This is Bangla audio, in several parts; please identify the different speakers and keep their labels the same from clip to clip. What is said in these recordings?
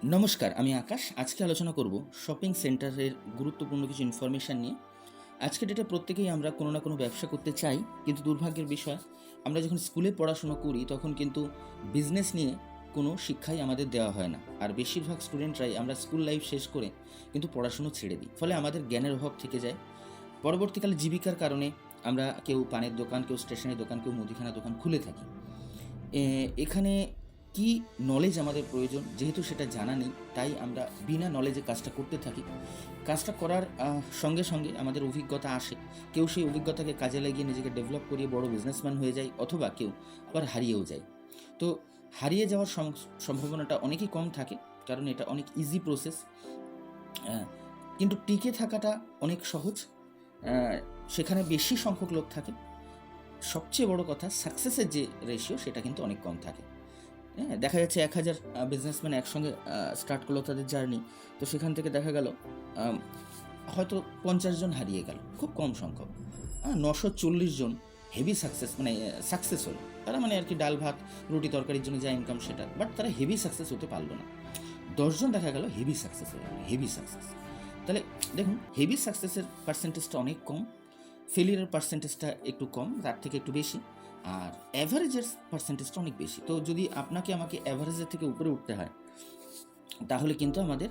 Speaker 1: নমস্কার, আমি আকাশ। আজকে আলোচনা করব শপিং সেন্টারের গুরুত্বপূর্ণ কিছু ইনফরমেশন নিয়ে। আজকের ডেটে প্রত্যেকেই আমরা কোনো না কোনো ব্যবসা করতে চাই, কিন্তু দুর্ভাগ্যের বিষয় আমরা যখন স্কুলে পড়াশোনা করি তখন কিন্তু বিজনেস নিয়ে কোনো শিক্ষাই আমাদের দেওয়া হয় না। আর বেশিরভাগ স্টুডেন্টরাই আমরা স্কুল লাইফ শেষ করে কিন্তু পড়াশুনো ছেড়ে দিই। ফলে আমাদের জ্ঞানের অভাব থেকে যায়। পরবর্তীকালে জীবিকার কারণে আমরা কেউ পানের দোকান, কেউ স্টেশনারি দোকান, কেউ মুদিখানা দোকান খুলে থাকি। এখানে কি নলেজ আমাদের প্রয়োজন, যেহেতু সেটা জানা নেই, তাই আমরা বিনা নলেজে কাজটা করতে থাকি। কাজটা করার সঙ্গে সঙ্গে আমাদের অভিজ্ঞতা আসে। কেউ সেই অভিজ্ঞতাকে কাজে লাগিয়ে নিজেকে ডেভেলপ করিয়ে বড় বিজনেসম্যান হয়ে যায়, অথবা কেউ আবার হারিয়েও যায়। তো হারিয়ে যাওয়ার সম্ভাবনাটা অনেকই কম থাকে, কারণ এটা অনেক ইজি প্রসেস। কিন্তু টিকে থাকাটা অনেক সহজ। সেখানে বেশি সংখ্যক লোক থাকে। সবচেয়ে বড় কথা, সাকসেসের যে রেশিও সেটা কিন্তু অনেক কম থাকে। হ্যাঁ, দেখা যাচ্ছে ১,০০০ বিজনেসম্যান একসঙ্গে স্টার্ট করলো তাদের জার্নি। তো সেখান থেকে দেখা গেল আম হয়তো ৫০ জন হারিয়ে গেল। খুব কম সংখ্যক। ৯৪০ জন হেভি সাকসেস, মানে সাকসেস হলো। তারা মানে আরকি ডাল ভাত, রুটি তরকারির জন্য যা ইনকাম সেটা। বাট তারা হেভি সাকসেস হতে পারল না। ১০ জন দেখা গেল হেভি সাকসেস হয়ে গেল, হেভি সাকসেস। তাহলে দেখুন, হেভি সাকসেসের পার্সেন্টেজটা অনেক কম, ফেলিয়ারের পার্সেন্টেজটা একটু কম, তার থেকে একটু বেশি। আর অ্যাভারেজের পার্সেন্টেজটা অনেক বেশি। তো যদি আপনাকে আমাকে অ্যাভারেজের থেকে উপরে উঠতে হয়, তাহলে কিন্তু আমাদের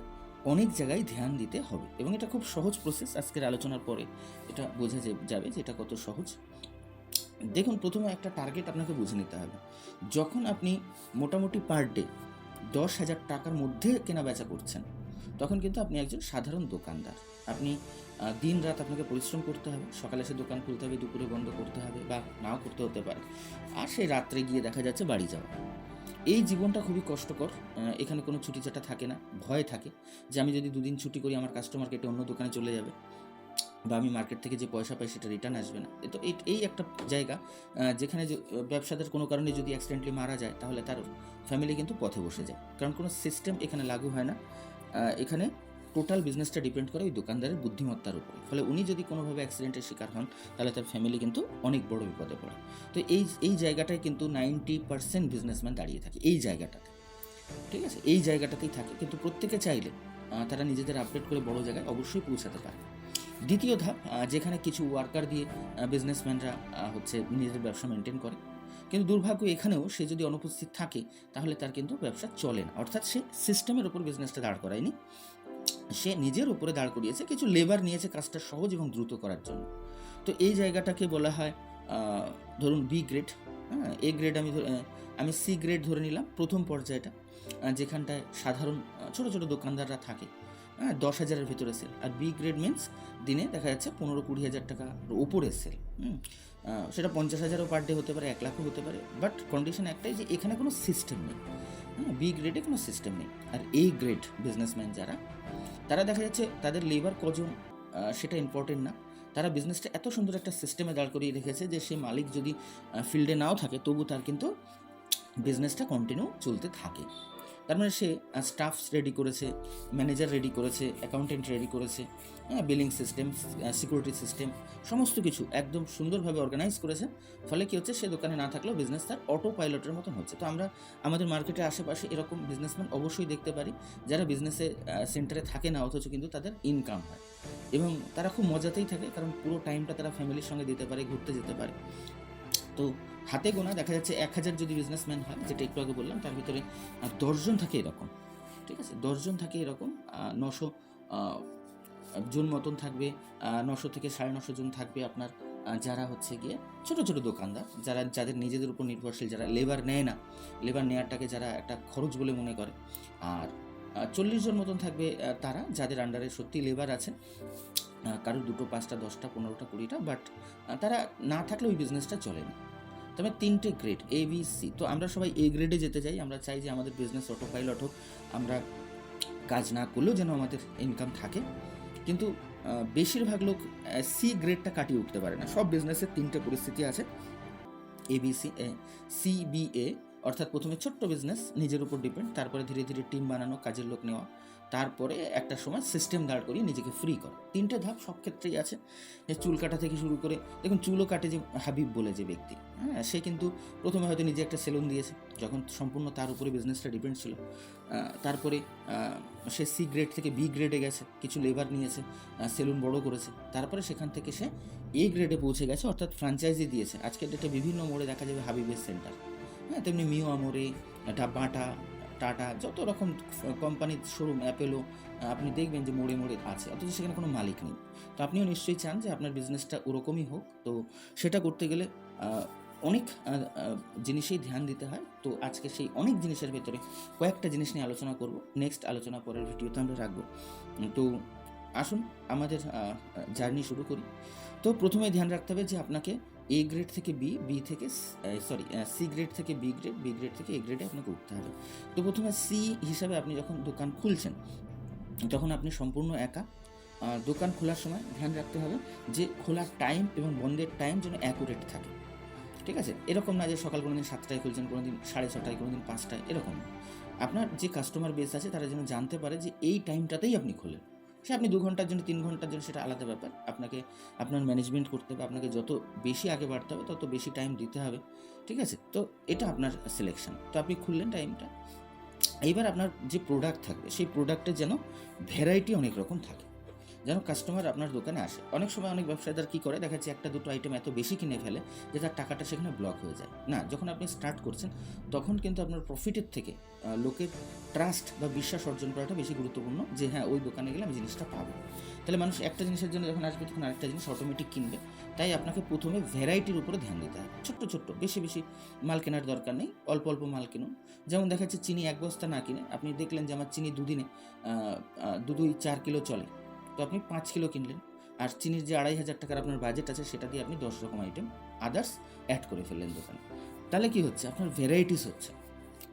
Speaker 1: অনেক জায়গায় ধ্যান দিতে হবে, এবং এটা খুব সহজ প্রসেস। আজকের আলোচনার পরে এটা বোঝা যাবে যে এটা কত সহজ। দেখুন, প্রথমে একটা টার্গেট আপনাকে বুঝে নিতে হবে। যখন আপনি মোটামুটি পার ডে ১০,০০০ টাকার মধ্যে কেনাবেচা করছেন, তখন কিন্তু আপনি একজন সাধারণ দোকানদার। আপনি দিন রাত আপনাকে পরিশ্রম করতে হবে। সকালে এসে দোকান খুলতে হবে, দুপুরে বন্ধ করতে হবে, বা নাও করতে হতে পারে। আর সেই রাত্রে গিয়ে দেখা যাচ্ছে বাড়ি যাওয়া। এই জীবনটা খুবই কষ্টকর। এখানে কোনো ছুটি-ছাটা থাকে না। ভয় থাকে যে আমি যদি দুদিন ছুটি করি, আমার কাস্টমার কেটে অন্য দোকানে চলে যাবে, বা আমি মার্কেট থেকে যে পয়সা পাই সেটা রিটার্ন আসবে না। তো এই একটা জায়গা যেখানে যে ব্যবসাদার কোনো কারণে যদি অ্যাক্সিডেন্টালি মারা যায়, তাহলে তার ফ্যামিলি কিন্তু পথে বসে যায়। কারণ কোনো সিস্টেম এখানে লাগু হয় না। এখানে টোটাল বিজনেসটা ডিপেন্ড করে ওই দোকানদারের বুদ্ধিমত্তার উপরে। ফলে উনি যদি কোনোভাবে অ্যাক্সিডেন্টের শিকার হন, তাহলে তার ফ্যামিলি কিন্তু অনেক বড় বিপদে পড়ে। তো এই জায়গাটায় কিন্তু 90% বিজনেসম্যান দাঁড়িয়ে থাকে এই জায়গাটাতে। ঠিক আছে? এই জায়গাটাতেই থাকে। কিন্তু প্রত্যেকে চাইলে তারা নিজেদের আপডেট করে বড় জায়গায় অবশ্যই পৌঁছাতে পারে। দ্বিতীয় ধাপ, যেখানে কিছু ওয়ার্কার দিয়ে বিজনেসম্যানরা হচ্ছে নিজেদের ব্যবসা মেনটেন করে। কিন্তু দুর্ভাগ্য, এখানেও সে যদি অনুপস্থিত থাকে, তাহলে তার কিন্তু ব্যবসা চলে না। অর্থাৎ সে সিস্টেমের উপর বিজনেসটা দাঁড় করায়নি। সে নিজের উপরে দাঁড় করিয়েছে, কিছু লেবার নিয়েছে কাজটা সহজ এবং দ্রুত করার জন্য। তো এই জায়গাটাকে বলা হয়, ধরুন, বি গ্রেড। হ্যাঁ, এ গ্রেড আমি সি গ্রেড ধরে নিলাম প্রথম পর্যায়টা, যেখানটায় সাধারণ ছোটো ছোটো দোকানদাররা থাকে। হ্যাঁ, ১০,০০০-এর ভেতরে সেল। আর বি গ্রেড মিনস দিনে দেখা যাচ্ছে ১৫-২০ হাজার টাকার ওপরে সেল। সেটা ৫০,০০০ও পার ডে হতে পারে, ১,০০,০০০ও হতে পারে। বাট কন্ডিশন একটাই, যে এখানে কোনো সিস্টেম নেই। হ্যাঁ, বি গ্রেডে কোনো সিস্টেম নেই। আর এ গ্রেড বিজনেসম্যান যারা, তারা দেখা যাচ্ছে তাদের লেবার কজন সেটা ইম্পর্টেন্ট না। তারা বিজনেসটা এত সুন্দর একটা সিস্টেমে দাঁড় করিয়ে রেখেছে যে সে মালিক যদি ফিল্ডে নাও থাকে, তবু তার কিন্তু বিজনেসটা কন্টিনিউ চলতে থাকে। তার মানে সে স্টাফস রেডি করেছে, ম্যানেজার রেডি করেছে, অ্যাকাউন্টেন্ট রেডি করেছে, হ্যাঁ, বিলিং সিস্টেম, সিকিউরিটি সিস্টেম, সমস্ত কিছু একদম সুন্দরভাবে অর্গানাইজ করেছে। ফলে কী হচ্ছে, সে দোকানে না থাকলেও বিজনেস তার অটো পাইলটের মতন হচ্ছে। তো আমরা আমাদের মার্কেটের আশেপাশে এরকম বিজনেসম্যান অবশ্যই দেখতে পারি, যারা বিজনেসে সেন্টারে থাকে না, অথচ কিন্তু তাদের ইনকাম হয়, এবং তারা খুব মজাতেই থাকে, কারণ পুরো টাইমটা তারা ফ্যামিলির সঙ্গে দিতে পারে, ঘুরতে যেতে পারে। তো হাতে গোনা দেখা যাচ্ছে ১,০০০ যদি বিজনেসম্যান হয়, যেটা একটু আগে বললাম, তার ভিতরে ১০ জন থাকে এরকম। ঠিক আছে? ১০ জন থাকে এরকম। ৯০০ আ জন মতন থাকবে। ৯০০ থেকে ৯৫০ জন থাকবে আপনার যারা হচ্ছে গিয়ে ছোটো ছোটো দোকানদার, যাদের নিজেদের উপর নির্ভরশীল, যারা লেবার নেয় না, লেবার নেওয়াটাকে যারা একটা খরচ বলে মনে করে। আর ৪০ জন মতন থাকবে তারা, যাদের আন্ডারে সত্যিই লেবার আছে। কারোর ২টো, ৫টা, ১০টা, ১৫টা, ২০টা, বাট তারা না থাকলে ওই বিজনেসটা চলে না। তবে ৩টে গ্রেড, এ, বি, সি। তো আমরা সবাই এ গ্রেডে যেতে চাই। আমরা চাই যে আমাদের বিজনেস অটো পাইলট হোক, আমরা কাজ না করলেও যেন আমাদের ইনকাম থাকে। কিন্তু বেশিরভাগ লোক সি গ্রেডটা কাটিয়ে উঠতে পারে না। সব বিজনেসের ৩টে পরিস্থিতি আছে, এবিসি, সিবিএ অর্থাৎ প্রথমে ছোট্ট বিজনেস, নিজের উপর ডিপেন্ড, তারপরে ধীরে ধীরে টিম বানানো, কাজের লোক নেওয়া, তারপরে একটা সময় সিস্টেম দাঁড় করিয়ে নিজেকে ফ্রি করা। 3টে ধাপ সব ক্ষেত্রেই আছে। যে চুল কাটা থেকে শুরু করে, দেখুন চুলও কাটে যে হাবিব বলে যে ব্যক্তি, হ্যাঁ, সে কিন্তু প্রথমে হয়তো নিজে একটা সেলুন দিয়েছে, যখন সম্পূর্ণ তার উপরে বিজনেসটা ডিপেন্ড ছিল। তারপরে সে সি গ্রেড থেকে বি গ্রেডে গেছে, কিছু লেবার নিয়েছে, সেলুন বড় করেছে, তারপরে সেখান থেকে সে এ গ্রেডে পৌঁছে গেছে, অর্থাৎ ফ্র্যাঞ্চাইজি দিয়েছে। আজকের ডেটে বিভিন্ন মোড়ে দেখা যাবে হাবিবের সেন্টার, হ্যাঁ, তেমনি মিও আমোরে, বাটা, টাটা, যত রকম কোম্পানির শোরুম, অ্যাপেলো, আপনি দেখবেন যে মোড়ে মোড়ে আছে, অথচ সেখানে কোনো মালিক নেই। তো আপনিও নিশ্চয়ই চান যে আপনার বিজনেসটা ওরকমই হোক। তো সেটা করতে গেলে অনেক জিনিসেই ধ্যান দিতে হয়। তো আজকে সেই অনেক জিনিসের ভেতরে কয়েকটা জিনিস নিয়ে আলোচনা করব। নেক্সট আলোচনা পরের ভিডিওতে আমরা রাখবো। তো আসুন আমাদের জার্নি শুরু করি। তো প্রথমে ধ্যান রাখতে হবে যে আপনাকে এ গ্রেড থেকে বি থেকে সি গ্রেড থেকে বি গ্রেড থেকে এ গ্রেডে আপনাকে উঠতে হবে। তো প্রথমে সি হিসাবে আপনি যখন দোকান খুলছেন, তখন আপনি সম্পূর্ণ একা। দোকান খোলার সময় ধ্যান রাখতে হবে যে খোলার টাইম এবং বন্ধের টাইম যেন অ্যাকুরেট থাকে, ঠিক আছে? এরকম না যে সকাল কোনো দিন 7টায় খুলছেন, কোনো দিন 6:30টায়, কোনো দিন 5টায়, এরকম না। আপনার যে কাস্টমার বেস আছে তারা যেন জানতে পারে যে এই টাইমটাতেই আপনি খোলেন। সে আপনি 2 ঘন্টার জন্য, 3 ঘন্টার জন্য, সেটা আলাদা ব্যাপার। আপনাকে আপনার ম্যানেজমেন্ট করতে হবে, আপনাকে যত বেশি আগে বাড়তে হবে তত বেশি টাইম দিতে হবে, ঠিক আছে? তো এটা আপনার সিলেকশন। তো আপনি খুললেন টাইমটা। এইবার আপনার যে প্রোডাক্ট থাকবে সেই প্রোডাক্টের যেন ভ্যারাইটি অনেক রকম থাকে, যেন কাস্টমার আপনার দোকানে আসে। অনেক সময় অনেক ব্যবসায়ীদের কী করে, দেখা যাচ্ছে একটা দুটো আইটেম এত বেশি কিনে ফেলে যে তার টাকাটা সেখানে ব্লক হয়ে যায়। না, যখন আপনি স্টার্ট করছেন তখন কিন্তু আপনার প্রফিটের থেকে লোকের ট্রাস্ট বা বিশ্বাস অর্জন করাটা বেশি গুরুত্বপূর্ণ, যে হ্যাঁ ওই দোকানে গেলে আমি জিনিসটা পাবো। তাহলে মানুষ একটা জিনিসের জন্য যখন আসবে তখন আরেকটা জিনিস অটোমেটিক কিনবে। তাই আপনাকে প্রথমে ভ্যারাইটির উপরে ধ্যান দিতে হবে। ছোট্ট ছোট্ট, বেশি বেশি মাল কেনার দরকার নেই, অল্প অল্প মাল কিনুন। যেমন দেখা যাচ্ছে চিনি 1 বস্তা না কিনে আপনি দেখলেন যে আমার চিনি দুদিনে 4 কিলো চলে, তো আপনি 5 কিলো কিনলেন। আর চিনির যে 2,500 টাকার আপনার বাজেট আছে সেটা দিয়ে আপনি 10 রকম আইটেম আদার্স অ্যাড করে ফেললেন দোকানে। তাহলে কি হচ্ছে, আপনার ভ্যারাইটিস হচ্ছে।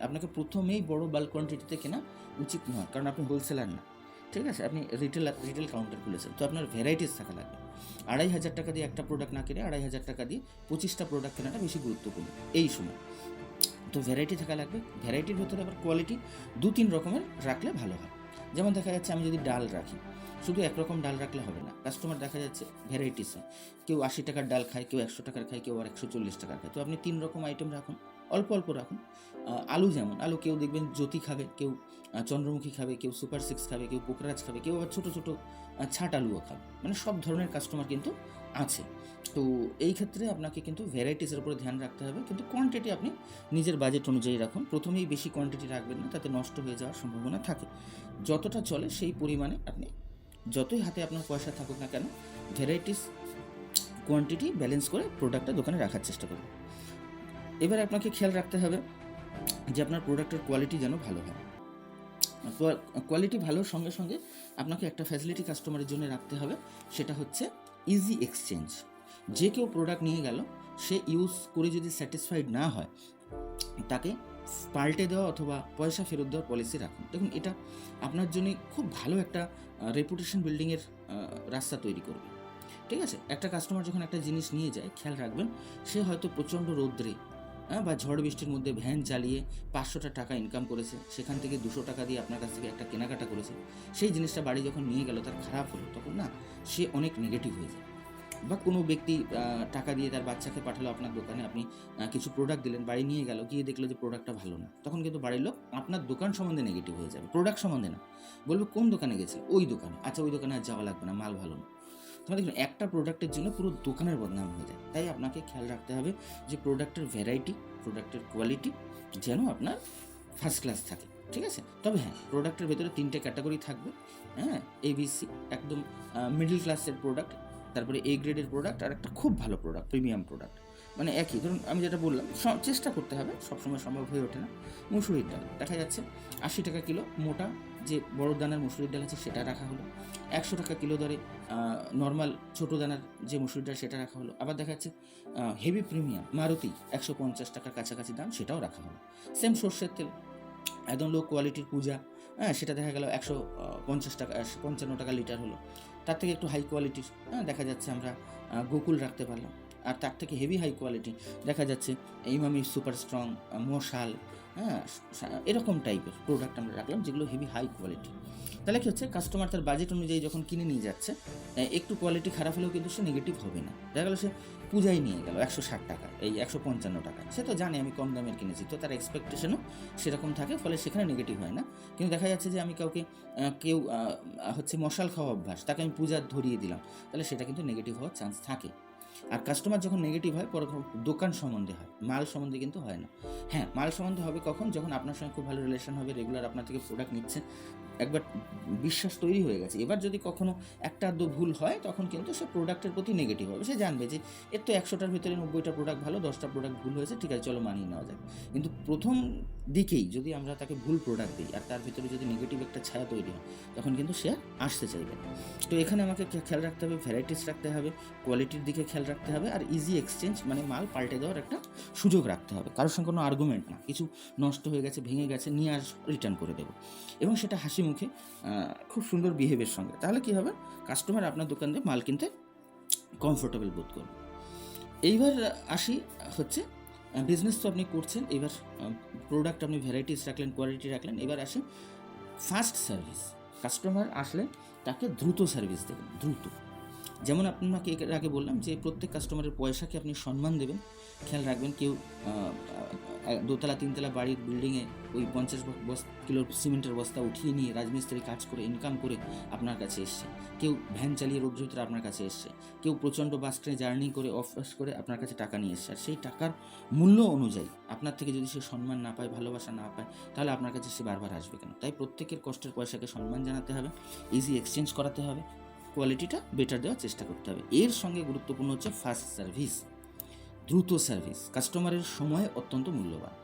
Speaker 1: আপনাকে প্রথমেই বড় বাল্ক কোয়ান্টিটিতে কেনা উচিত নয়, কারণ আপনি হোলসেলার না, ঠিক আছে? আপনি রিটেল কাউন্টার খুলেছেন, তো আপনার ভ্যারাইটিস থাকা লাগবে। 2,500 টাকা দিয়ে একটা প্রোডাক্ট না কিনে 2,500 টাকা দিয়ে 25টা প্রোডাক্ট কেনাটা বেশি গুরুত্বপূর্ণ এই সময়। তো ভ্যারাইটি থাকা লাগবে। ভ্যারাইটির ভেতরে আবার কোয়ালিটি 2-3 রকমের রাখলে ভালো হয়। যেমন দেখা যাচ্ছে আমি যদি ডাল রাখি, শুধু একরকম ডাল রাখলে হবে না, কাস্টমার দেখা যাচ্ছে ভ্যারাইটিস হয়। কেউ 80 টাকার ডাল খায়, কেউ 100 টাকার খায়, কেউ আর 140 টাকার খায়। তো আপনি 3 রকম আইটেম রাখুন, অল্প অল্প রাখুন। আলু যেমন, আলু কেউ দেখবেন জ্যোতি খাবে, কেউ চন্দ্রমুখী খাবে, কেউ সুপার 6 খাবে, কেউ পোকরাজ খাবে, কেউ আবার ছোটো ছোটো ছাট আলুও খাবে। মানে সব ধরনের কাস্টমার কিন্তু আছে। তো এই ক্ষেত্রে আপনাকে কিন্তু ভ্যারাইটিসের উপরে ধ্যান রাখতে হবে, কিন্তু কোয়ান্টিটি আপনি নিজের বাজেট অনুযায়ী রাখুন। প্রথমেই বেশি কোয়ান্টিটি রাখবেন না, তাতে নষ্ট হয়ে যাওয়ার সম্ভাবনা থাকে। যতটা চলে সেই পরিমাণে আপনি, যতই হাতে আপনার পয়সা থাকুক না কেন, ভ্যারাইটিস কোয়ান্টিটি ব্যালেন্স করে প্রোডাক্টটা দোকানে রাখার চেষ্টা করুন। এবার আপনাকে খেয়াল রাখতে হবে যে আপনার প্রোডাক্টের কোয়ালিটি যেন ভালো হয়। কোয়ালিটি ভালোর সঙ্গে সঙ্গে আপনাকে একটা ফ্যাসিলিটি কাস্টমারের জন্য রাখতে হবে, সেটা হচ্ছে ইজি এক্সচেঞ্জ। যে কেউ প্রোডাক্ট নিয়ে গেল, সে ইউজ করে যদি স্যাটিসফাইড না হয়, তাকে পাল্টে দেওয়া অথবা পয়সা ফেরত দেওয়ার পলিসি রাখুন। দেখুন, এটা আপনার জন্য খুব ভালো একটা রেপুটেশন বিল্ডিংয়ের রাস্তা তৈরি করবে, ঠিক আছে? একটা কাস্টমার যখন একটা জিনিস নিয়ে যায়, খেয়াল রাখবেন সে হয়তো প্রচণ্ড রৌদ্রে বা ঝড় বৃষ্টির মধ্যে ভ্যান চালিয়ে 500টা টাকা ইনকাম করেছে, সেখান থেকে 200 টাকা দিয়ে আপনার কাছ থেকে একটা কেনাকাটা করেছে। সেই জিনিসটা বাড়ি যখন নিয়ে গেল, তার খারাপ হলো, তখন না সে অনেক নেগেটিভ হয়ে যায়। বা কোনো ব্যক্তি টাকা দিয়ে তার বাচ্চাকে পাঠালো আপনার দোকানে, আপনি কিছু প্রোডাক্ট দিলেন, বাড়ি নিয়ে গেল, গিয়ে দেখলো যে প্রোডাক্টটা ভালো না, তখন কিন্তু বাড়ির লোক আপনার দোকান সম্বন্ধে নেগেটিভ হয়ে যাবে, প্রোডাক্ট সম্বন্ধে না। বলবে কোন দোকানে গেছে, ওই দোকানে, আচ্ছা ওই দোকানে আর যাওয়া লাগবে না, মাল ভালো না। তোমরা দেখুন, একটা প্রোডাক্টের জন্য পুরো দোকানের বদনাম হয়ে যায়। তাই আপনাকে খেয়াল রাখতে হবে যে প্রোডাক্টের ভ্যারাইটি, প্রোডাক্টের কোয়ালিটি যেন আপনার ফার্স্ট ক্লাস থাকে, ঠিক আছে? তবে হ্যাঁ, প্রোডাক্টের ভেতরে 3টে ক্যাটাগরি থাকবে, হ্যাঁ, ABC, একদম মিডল ক্লাসের প্রোডাক্ট, তারপরে A গ্রেডের প্রোডাক্ট, আর একটা খুব ভালো প্রোডাক্ট, প্রিমিয়াম প্রোডাক্ট। মানে একই ধরুন, আমি যেটা বললাম, চেষ্টা করতে হবে, সবসময় সম্ভব হয়ে ওঠে না। মুসুরির ডাল দেখা যাচ্ছে 80 টাকা কিলো, মোটা যে বড় দানার মুসুরির ডাল আছে সেটা রাখা হলো। 100 টাকা কিলো দরে নর্মাল ছোটো দানার যে মুসুরির ডাল সেটা রাখা হলো। আবার দেখা যাচ্ছে হেভি প্রিমিয়াম মারুতি 150 টাকার কাছাকাছি দাম, সেটাও রাখা হলো। সেম সর্ষের তেল, একদম লো কোয়ালিটির পূজা, হ্যাঁ, সেটা দেখা গেল 150 টাকা, 55 টাকা লিটার হলো। তার থেকে একটু হাই কোয়ালিটির, হ্যাঁ, দেখা যাচ্ছে আমরা গোকুল রাখতে পারলাম। আর তার থেকে হেভি হাই কোয়ালিটি দেখা যাচ্ছে ইমামি সুপার স্ট্রং, মশাল, হ্যাঁ, এরকম টাইপের প্রোডাক্ট আমরা রাখলাম যেগুলো হেভি হাই কোয়ালিটি। তাহলে কী হচ্ছে, কাস্টমার তার বাজেট অনুযায়ী যখন কিনে নিয়ে যাচ্ছে, একটু কোয়ালিটি খারাপ হলেও কিন্তু সে নেগেটিভ হবে না। দেখা গেলো সে পূজায় নিয়ে গেল 160 টাকা, এই 155 টাকা, সে তো জানে আমি কম দামের কিনেছি, তো তার এক্সপেকটেশনও সেরকম থাকে, ফলে সেখানে নেগেটিভ হয় না। কিন্তু দেখা যাচ্ছে যে আমি কাউকে কেউ হচ্ছে মশাল খাওয়া অভ্যাস, তাকে আমি পূজা ধরিয়ে দিলাম, তাহলে সেটা কিন্তু নেগেটিভ হওয়ার চান্স থাকে। আর কাস্টমার যখন নেগেটিভ হয় পরে দোকান সম্বন্ধে হয়, মাল সম্বন্ধে কিন্তু হয় না। হ্যাঁ, মাল সম্বন্ধে হবে কখন, যখন আপনার সঙ্গে খুব ভালো রিলেশন হবে, রেগুলার আপনার থেকে প্রোডাক্ট নিচ্ছে, একবার বিশ্বাস তৈরি হয়ে গেছে। এবার যদি কখনো একটা আধ ভুল হয় তখন কিন্তু সে প্রোডাক্টের প্রতি নেগেটিভ হবে। সে জানবে যে এর তো 100টার ভিতরে 90টা প্রোডাক্ট ভালো, 10টা প্রোডাক্ট ভুল হয়েছে, ঠিক আছে চলো মানিয়ে নেওয়া যায়। কিন্তু প্রথম দিকেই যদি আমরা তাকে ভুল প্রোডাক্ট দিই আর তার ভিতরে যদি নেগেটিভ একটা ছায়া তৈরি হয়, তখন কিন্তু সে আর আসতে চাইবে না। তো এখানে আমাকে খেয়াল রাখতে হবে, ভ্যারাইটিস রাখতে হবে, কোয়ালিটির দিকে খেয়াল রাখতে হবে, আর ইজি এক্সচেঞ্জ মানে মাল পাল্টে দেওয়ার একটা সুযোগ রাখতে হবে। কারোর সঙ্গে কোনো আর্গুমেন্ট না, কিছু নষ্ট হয়ে গেছে, ভেঙে গেছে, নিয়ে আস, রিটার্ন করে দেবো, এবং সেটা হাসি মুখে খুব সুন্দর বিহেভিয়ারের সঙ্গে। তাহলে কী হবে, কাস্টমার আপনার দোকান দিয়ে মাল কিনতে কমফোর্টেবল বোধ করবে। এইবার আসি হচ্ছে বিজনেস তো আপনি করছেন, এবার প্রোডাক্ট আপনি ভ্যারাইটিস রাখলেন, কোয়ালিটি রাখলেন, এবার আসে ফাস্ট সার্ভিস। কাস্টমার আসলে তাকে দ্রুত সার্ভিস দেবেন, দ্রুত। যেমন আপনাকে এর আগে বললাম যে প্রত্যেক কাস্টমারের পয়সাকে আপনি সম্মান দেবেন, খেয়াল রাখবেন। কেউ দোতলা তিনতলা বাড়ির বিল্ডিংয়ে ওই 50 কিলো সিমেন্টের বস্তা উঠিয়ে নিয়ে রাজমিস্ত্রি কাজ করে ইনকাম করে আপনার কাছে এসছে, কেউ ভ্যান চালিয়ে রোড ভিতরে আপনার কাছে এসছে, কেউ প্রচণ্ড বাস ট্রেনে জার্নি করে অফিস করে আপনার কাছে টাকা নিয়ে এসছে। আর সেই টাকার মূল্য অনুযায়ী আপনার থেকে যদি সে সম্মান না পায়, ভালোবাসা না পায়, তাহলে আপনার কাছে সে বারবার আসবে কেন? তাই প্রত্যেকের কষ্টের পয়সাকে সম্মান জানাতে হবে, ইজি এক্সচেঞ্জ করাতে হবে, কোয়ালিটিটা বেটার দেওয়ার চেষ্টা করতে হবে। এর সঙ্গে গুরুত্বপূর্ণ হচ্ছে ফাস্ট সার্ভিস, দ্রুত সার্ভিস। কাস্টমারের সময় অত্যন্ত মূল্যবান।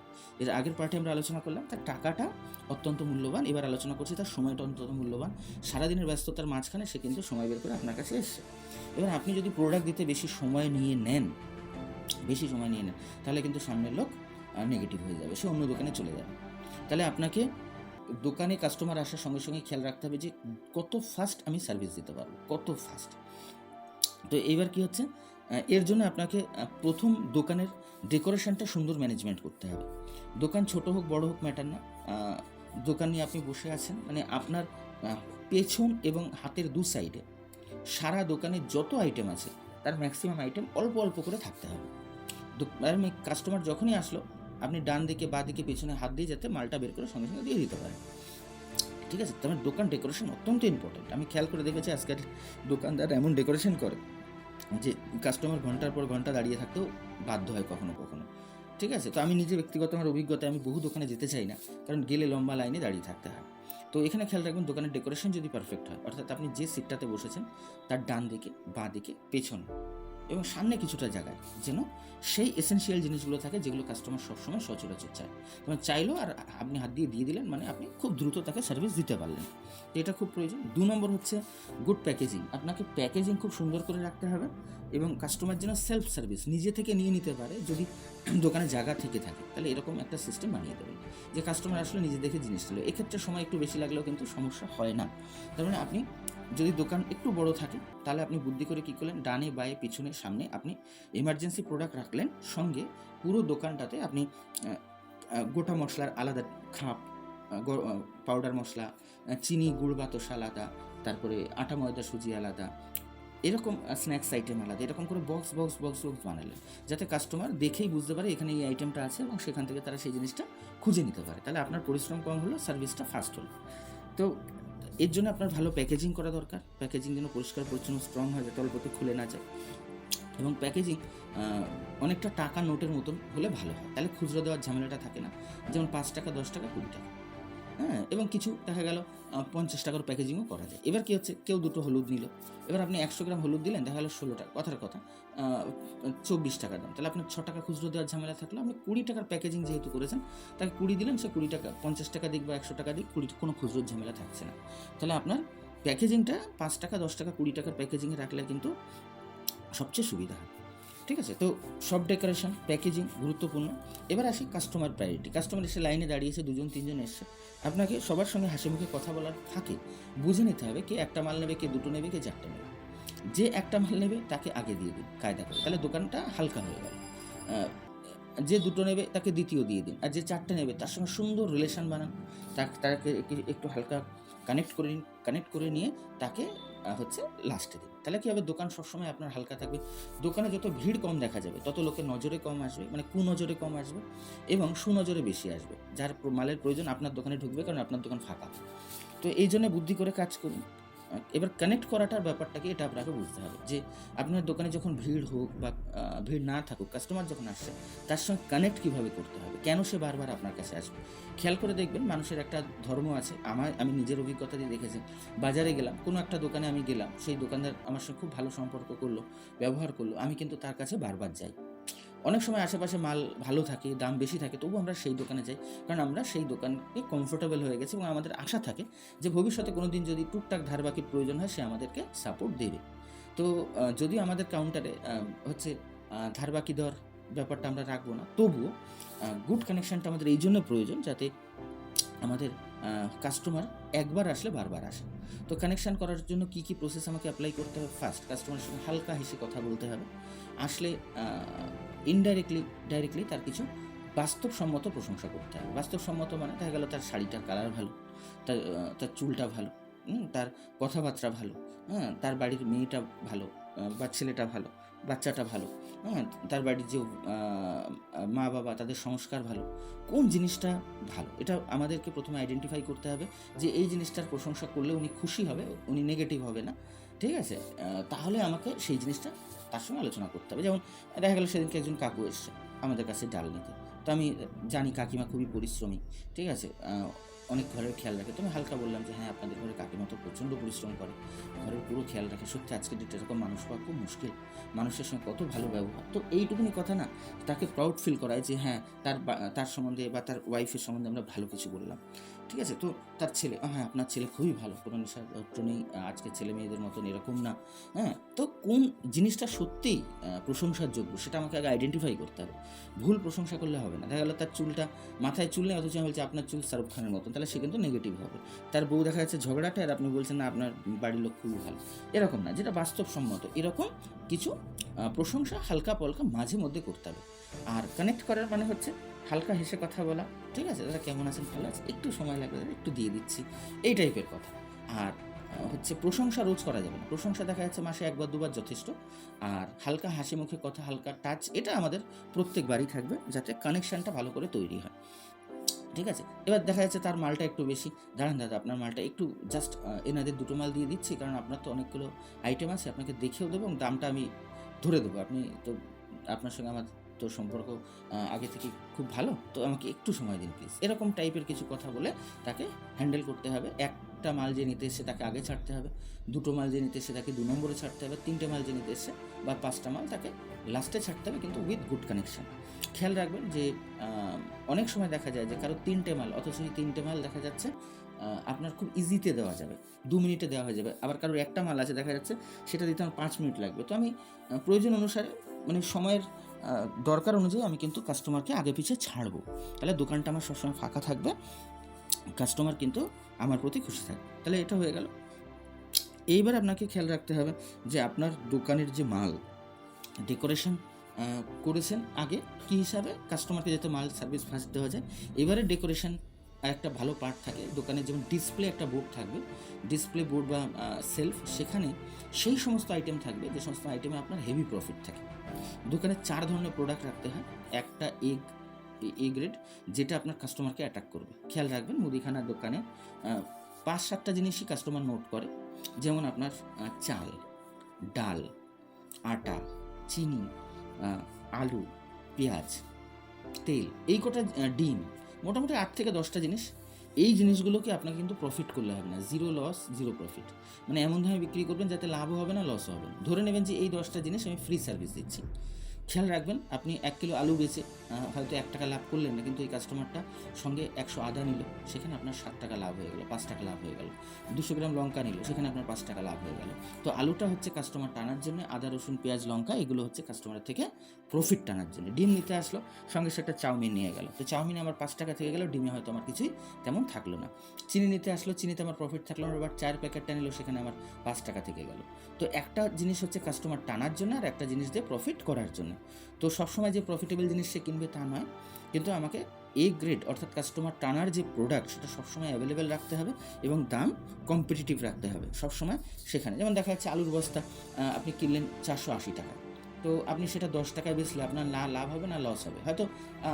Speaker 1: এর আগের পার্টে আমরা আলোচনা করলাম তার টাকাটা অত্যন্ত মূল্যবান, এবার আলোচনা করছি তার সময়টা অত্যন্ত মূল্যবান। সারাদিনের ব্যস্ততার মাঝখানে সে কিন্তু সময় বের করে আপনার কাছে এসছে। এবার আপনি যদি প্রোডাক্ট দিতে বেশি সময় নিয়ে নেন, তাহলে কিন্তু সামনের লোক নেগেটিভ হয়ে যাবে, সে অন্য দোকানে চলে যাবে। তাহলে আপনাকে দোকানে কাস্টমার আসার সঙ্গে সঙ্গে খেয়াল রাখতে হবে যে কত ফাস্ট আমি সার্ভিস দিতে পারবো, কত ফাস্ট। তো এইবার কি হচ্ছে, এর জন্য আপনাকে প্রথম দোকানের ডেকোরেশনটা সুন্দর ম্যানেজমেন্ট করতে হবে। দোকান ছোট হোক বড় হোক ম্যাটার না, দোকান নিয়ে আপনি বসে আছেন মানে আপনার পেছন এবং হাতের দু সাইডে সারা দোকানে যত আইটেম আছে তার ম্যাক্সিমাম আইটেম অল্প অল্প করে থাকতে হবে। কাস্টমার যখনই আসলো আপনি ডান দিকে বা দিকে পেছনে হাত দিয়ে যাতে মালটা বের করে সঙ্গে সঙ্গে দিয়ে দিতে পারেন, ঠিক আছে? তোমার দোকান ডেকোরেশন অত্যন্ত ইম্পর্টেন্ট। আমি খেয়াল করে দেখেছি আজকাল দোকানদার এমন ডেকোরেশন করে যে কাস্টমার ঘন্টার পর ঘন্টা দাঁড়িয়ে থাকতেও বাধ্য হয় কখনো কখনো, ঠিক আছে? তো আমি নিজে ব্যক্তিগত আমার অভিজ্ঞতায় আমি বহু দোকানে যেতে চাই না, কারণ গেলে লম্বা লাইনে দাঁড়িয়ে থাকতে হয়। তো এখানে খেয়াল রাখবেন দোকানের ডেকোরেশন যদি পারফেক্ট হয়, অর্থাৎ আপনি যে সিটটাতে বসেছেন তার ডান দিকে, বাঁ দিকে, পেছনে এবং সামনে কিছুটা জায়গায় যেন সেই এসেনশিয়াল জিনিসগুলো থাকে যেগুলো কাস্টমার সবসময় সচরাচর চায়। তোমার চাইলো আর আপনি হাত দিয়ে দিলেন, মানে আপনি খুব দ্রুত তাকে সার্ভিস দিতে পারলেন, তো এটা খুব প্রয়োজন। 2 নম্বর হচ্ছে গুড প্যাকেজিং। আপনাকে প্যাকেজিং খুব সুন্দর করে রাখতে হবে এবং কাস্টমার যেন সেলফ সার্ভিস নিজে থেকে নিয়ে নিতে পারে। যদি দোকানে জায়গা থেকে থাকে তাহলে এরকম একটা সিস্টেম বানিয়ে দেবেন যে কাস্টমার আসলে নিজে দেখে জিনিস নিল। এক্ষেত্রে সময় একটু বেশি লাগলেও কিন্তু সমস্যা হয় না। তার মানে আপনি যদি দোকান একটু বড় থাকে তাহলে আপনি বুদ্ধি করে কী করলেন, ডানে বায়ে পিছনে সামনে আপনি এমার্জেন্সি প্রোডাক্ট রাখলেন, সঙ্গে পুরো দোকানটাতে আপনি গোটা মশলার আলাদা খাপ, পাউডার মশলা, চিনি গুড় বাতাসা আলাদা, তারপরে আটা ময়দা সুজি আলাদা, এরকম স্ন্যাক্স আইটেম আলাদা, এরকম করে বক্স বক্স বক্স বক্স বানালেন যাতে কাস্টমার দেখেই বুঝতে পারে এখানে এই আইটেমটা আছে এবং সেখান থেকে তারা সেই জিনিসটা খুঁজে নিতে পারে। তাহলে আপনার পরিশ্রম কম হলো, সার্ভিসটা ফাস্ট হলো। তো এর জন্য আপনার ভালো প্যাকেজিং করা দরকার। প্যাকেজিং যেন পরিষ্কার পরিচ্ছন্ন স্ট্রং হয়, যাতে অল্পতে খুলে না যায়, এবং প্যাকেজিং অনেকটা টাকা নোটের মতন হলে ভালো হয়, তাহলে খুচরো দেওয়ার ঝামেলাটা থাকে না। যেমন 5 টাকা, 10 টাকা, 20 টাকা, হ্যাঁ, এবং কিছু দেখা গেল 50 টাকার প্যাকেজিংও করা যায়। এবার কী হচ্ছে, কেউ 2টো হলুদ নিল, এবার আপনি 100 গ্রাম হলুদ দিলেন, দেখা গেলো 16 টাকা, কথার কথা 24 টাকা দাম, তাহলে আপনার 6 টাকা খুচরো দেওয়ার ঝামেলা থাকলো। আপনি 20 টাকার প্যাকেজিং যেহেতু করেছেন, তাকে 20 দিলেন, সে 20 টাকা, 50 টাকা দিক বা 100 টাকা দিক, 20 কোনো খুচরোর ঝামেলা থাকছে না। তাহলে আপনার প্যাকেজিংটা 5 টাকা, 10 টাকা, 20 টাকার প্যাকেজিংয়ে রাখলে কিন্তু সবচেয়ে সুবিধা হয়, ঠিক আছে? তো সব ডেকোরেশন, প্যাকেজিং গুরুত্বপূর্ণ। এবার আসি কাস্টমার প্রায়োরিটি। কাস্টমার এসে লাইনে দাঁড়িয়েছে, 2জন 3জন এসছে, আপনাকে সবার সঙ্গে হাসি মুখে কথা বলার ফাঁকে বুঝে নিতে হবে কে একটা মাল নেবে, কে 2টো নেবে, কে 4টে নেবে। যে একটা মাল নেবে তাকে আগে দিয়ে দিন কায়দা করে, তাহলে দোকানটা হালকা হয়ে গেল। যে দুটো নেবে তাকে দ্বিতীয় দিয়ে দিন, আর যে চারটে নেবে তার সঙ্গে সুন্দর রিলেশন বানান, তাকে একটু হালকা কানেক্ট করে নিয়ে তাকে হচ্ছে লাস্টে দিন। তাহলে কী হবে, দোকান সবসময় আপনার হালকা থাকবে। দোকানে যত ভিড় কম দেখা যাবে তত লোকের নজরে কম আসবে, মানে কুনজরে কম আসবে এবং সুনজরে বেশি আসবে। যার মালের প্রয়োজন আপনার দোকানে ঢুকবে, কারণ আপনার দোকান ফাঁকা। তো এই জন্য বুদ্ধি করে কাজ করুন। এবার কানেক্ট করাটার ব্যাপারটাকে এটা আপনাকে বুঝতে হবে যে আপনার দোকানে যখন ভিড় হোক বা ভিড় না থাকুক, কাস্টমার যখন আসছে তার সঙ্গে কানেক্ট কীভাবে করতে হবে, কেন সে বারবার আপনার কাছে আসবে। খেয়াল করে দেখবেন, মানুষের একটা ধর্ম আছে। আমি নিজের অভিজ্ঞতা দিয়ে দেখেছি। বাজারে গেলাম, কোনো একটা দোকানে আমি গেলাম, সেই দোকানদার আমার সঙ্গে খুব ভালো সম্পর্ক করলো, ব্যবহার করলো, আমি কিন্তু তার কাছে বারবার যাই। অনেক সময় আশেপাশে মাল ভালো থাকে, দাম বেশি থাকে, তবু আমরা সেই দোকানে যাই, কারণ আমরা সেই দোকানকে কমফোর্টেবল হয়ে গেছি এবং আমাদের আশা থাকে যে ভবিষ্যতে কোনো দিন যদি টুকটাক ধারবাকির প্রয়োজন হয় সে আমাদেরকে সাপোর্ট দেবে। তো যদিও আমাদের কাউন্টারে হচ্ছে ধারবাকি দেওয়ার ব্যাপারটা আমরা রাখবো না, তবুও গুড কানেকশানটা আমাদের এই জন্য প্রয়োজন যাতে আমাদের কাস্টমার একবার আসলে বারবার আসে। তো কানেকশান করার জন্য কী কী প্রসেস আমাকে অ্যাপ্লাই করতে হবে? ফার্স্ট, কাস্টমারের সঙ্গে হালকা হেসে কথা বলতে হবে। আসলে ডাইরেক্টলি তার কিছু বাস্তবসম্মত প্রশংসা করতে হবে। বাস্তবসম্মত মানে দেখা গেল তার শাড়িটার কালার ভালো, তার চুলটা ভালো, তার কথাবার্তা ভালো, হ্যাঁ, তার বাড়ির মেয়েটা ভালো, বা ছেলেটা ভালো, বাচ্চাটা ভালো, হ্যাঁ, তার বাড়ির যে মা বাবা তাদের সংস্কার ভালো, কোন জিনিসটা ভালো এটা আমাদেরকে প্রথমে আইডেন্টিফাই করতে হবে যে এই জিনিসটার প্রশংসা করলে উনি খুশি হবে, উনি নেগেটিভ হবে না। ঠিক আছে, তাহলে আমাকে সেই জিনিসটা তার সঙ্গে আলোচনা করতে হবে। যেমন দেখা গেল সেদিনকে একজন কাকু এসছে আমাদের কাছে ডাল নিতে, তো আমি জানি কাকিমা খুবই পরিশ্রমী, ঠিক আছে, অনেক ঘরের খেয়াল রাখে। তো আমি হালকা বললাম যে হ্যাঁ, আপনাদের ঘরে কাকিমা তো প্রচণ্ড পরিশ্রম করে, ঘরের পুরো খেয়াল রাখে। সত্যি আজকের ডেটে এরকম মানুষ পাওয়া খুব মুশকিল, মানুষের সঙ্গে কত ভালো ব্যবহার। তো এইটুকুনি কথা না তাকে প্রাউড ফিল করায় যে হ্যাঁ, তার সম্বন্ধে বা তার ওয়াইফের সম্বন্ধে আমরা ভালো কিছু বললাম। ঠিক আছে, তো তার ছেলে, হ্যাঁ আপনার ছেলে খুবই ভালো, কোনো নেশাদ্রব্য নেই, আজকে ছেলে মেয়েদের মতন এরকম না। হ্যাঁ, তো কোন জিনিসটা সত্যিই প্রশংসার যোগ্য সেটা আমাকে আগে আইডেন্টিফাই করতে হবে। ভুল প্রশংসা করলে হবে না। দেখা গেলো তার চুলটা, মাথায় চুল নেই, অথচ আমি বলছি আপনার চুল শাহরুখ খানের মতন, তাহলে সে কিন্তু নেগেটিভ হবে। তার বউ দেখা যাচ্ছে ঝগড়াটা, আর আপনি বলছেন না আপনার বাড়ির লোক খুবই ভালো, এরকম না, যেটা বাস্তবসম্মত। এরকম কিছু প্রশংসা হালকা পলকা মাঝে মধ্যে করতে হবে। আর কানেক্ট করার মানে হচ্ছে হালকা হেসে কথা বলা, ঠিক আছে, দাদা কেমন আছেন, ভালো আছে, একটু সময় লাগবে দাদা, একটু দিয়ে দিচ্ছি, এই টাইপের কথা। আর হচ্ছে প্রশংসা রোজ করা যাবে না। প্রশংসা দেখা যাচ্ছে মাসে একবার দুবার যথেষ্ট। আর হালকা হাসি মুখে কথা, হালকা টাচ, এটা আমাদের প্রত্যেকবারই থাকবে যাতে কানেকশানটা ভালো করে তৈরি হয়। ঠিক আছে, এবার দেখা যাচ্ছে তার মালটা একটু বেশি, দাঁড়ান দাদা আপনার মালটা একটু জাস্ট এনাদের দুটো মাল দিয়ে দিচ্ছি, কারণ আপনার তো অনেকগুলো আইটেম আছে, আপনাকে দেখেও দেবো এবং দামটা আমি ধরে দেবো। আপনি তো, আপনার সঙ্গে আমার তো সম্পর্ক আগে থেকে খুব ভালো, তো আমাকে একটু সময় দিন প্লিজ, এরকম টাইপের কিছু কথা বলে তাকে হ্যান্ডেল করতে হবে। একটা মাল যে নিতে এসে তাকে আগে ছাড়তে হবে, দুটো মাল যে নিতে এসে তাকে 2 নম্বরে ছাড়তে হবে, 3টে মাল যে নিতে এসে বা 5টা মাল তাকে লাস্টে ছাড়তে হবে, কিন্তু উইথ গুড কানেকশান। খেয়াল রাখবেন যে অনেক সময় দেখা যায় যে কারো 3টে মাল, অথচ সেই 3টে মাল দেখা যাচ্ছে আপনার খুব ইজিতে দেওয়া যাবে, 2 মিনিটে দেওয়া হয়ে যাবে। আবার কারোর একটা মাল আছে দেখা যাচ্ছে সেটা দিতে আমার 5 মিনিট লাগবে। তো আমি প্রয়োজন অনুসারে, মানে সময়ের দরকার অনুযায়ী আমি কিন্তু কাস্টমারকে আগে পিছিয়ে ছাড়বো, তাহলে দোকানটা আমার সবসময় ফাঁকা থাকবে, কাস্টমার কিন্তু আমার প্রতি খুশি থাকবে। তাহলে এটা হয়ে গেল। এইবার আপনাকে খেয়াল রাখতে হবে যে আপনার দোকানের যে মাল ডেকোরেশন করেছেন আগে কী হিসাবে কাস্টমারকে যাতে মাল সার্ভিস ফার্স্ট দেওয়া যায়। এবারে ডেকোরেশন একটা ভালো পার্ট থাকে দোকানের, যেমন ডিসপ্লে একটা বোর্ড থাকবে, ডিসপ্লে বোর্ড বা সেলফ, সেখানে সেই সমস্ত আইটেম থাকবে যে সমস্ত আইটেমে আপনার হেভি প্রফিট থাকে। দোকানে 4 ধরনের প্রোডাক্ট রাখতে হয়। একটা এ গ্রেড, যেটা আপনার কাস্টমারকে অ্যাট্রাক করবে। খেয়াল রাখবেন মুদিখানার দোকানে 5-7টা জিনিসই কাস্টমার নোট করে, যেমন আপনার চাল, ডাল, আটা, চিনি, আলু, পেঁয়াজ, তেল, এই কটা, ডিম, মোটামুটি 8 থেকে 10টা জিনিস। এই জিনিসগুলোকে আপনাকে কিন্তু প্রফিট করলে হবে না, জিরো লস জিরো প্রফিট, মানে এমন ধরনের বিক্রি করবেন যাতে লাভও হবে না লসও হবে না। ধরে নেবেন যে এই 10টা জিনিস আমি ফ্রি সার্ভিস দিচ্ছি, খেয়াল রাখবেন, আপনি 1 কিলো আলু বেচে হয়তো 1 টাকা লাভ করলেন না, কিন্তু এই কাস্টমারটা সঙ্গে 100 আদা নিল, সেখানে আপনার 7 টাকা লাভ হয়ে গেল, 5 টাকা লাভ হয়ে গেল। 200 গ্রাম লঙ্কা নিল, সেখানে আপনার 5 টাকা লাভ হয়ে গেল। তো আলুটা হচ্ছে কাস্টমার টানার জন্য, আদা, রসুন, পেঁয়াজ, লঙ্কা এগুলো হচ্ছে কাস্টমারের থেকে প্রফিট টানার জন্য। ডিম নিতে আসলো, সঙ্গে সেটা চাউমিন নিয়ে গেল, তো চাউমিনে আমার 5 টাকা থেকে গেল, ডিমে হয়তো আমার কিছুই তেমন থাকলো না। চিনি নিতে আসলো, চিনিতে আমার প্রফিট থাকলো না, এবার 4 প্যাকেটটা নিল, সেখানে আমার 5 টাকা থেকে গেল। তো একটা জিনিস হচ্ছে কাস্টমার টানার জন্য, আর একটা জিনিস দিয়ে প্রফিট করার জন্য। তো সবসময় যে প্রফিটেবল জিনিস সে কিনবে তা নয়, কিন্তু আমাকে এ গ্রেড অর্থাৎ কাস্টমার টানার যে প্রোডাক্ট সেটা সবসময় অ্যাভেলেবেল রাখতে হবে এবং দাম কম্পিটিটিভ রাখতে হবে সবসময় সেখানে। যেমন দেখা যাচ্ছে আলুর বস্তা আপনি কিনলেন 480 টাকা, তো আপনি সেটা 10 টাকায় বেচলে আপনার না লাভ হবে না লস হবে, হয়তো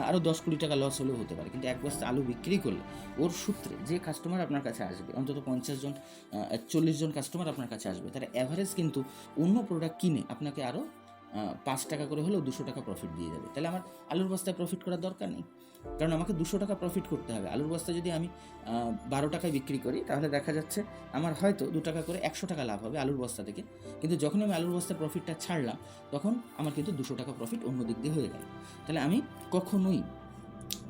Speaker 1: আরও 10-20 টাকা লস হলেও হতে পারে, কিন্তু এক বস্তা আলু বিক্রি করলে ওর সূত্রে যে কাস্টমার আপনার কাছে আসবে, অন্তত 50 জন 40 জন কাস্টমার আপনার কাছে আসবে, তারা অ্যাভারেজ কিন্তু অন্য প্রোডাক্ট কিনে আপনাকে আরও 5 টাকা করে হলেও 200 টাকা প্রফিট দিয়ে যাবে। তাহলে আমার আলুর বস্তায় প্রফিট করার দরকার নেই, কারণ আমাকে 200 টাকা প্রফিট করতে হবে। আলুর বস্তা যদি আমি 12 টাকায় বিক্রি করি, তাহলে দেখা যাচ্ছে আমার হয়তো 2 টাকা করে 100 টাকা লাভ হবে আলুর বস্তা থেকে, কিন্তু যখন আমি আলুর বস্তার প্রফিটটা ছাড়লাম, তখন আমার কিন্তু 200 টাকা প্রফিট অন্য দিক দিয়ে হয়ে গেল। তাহলে আমি কখনোই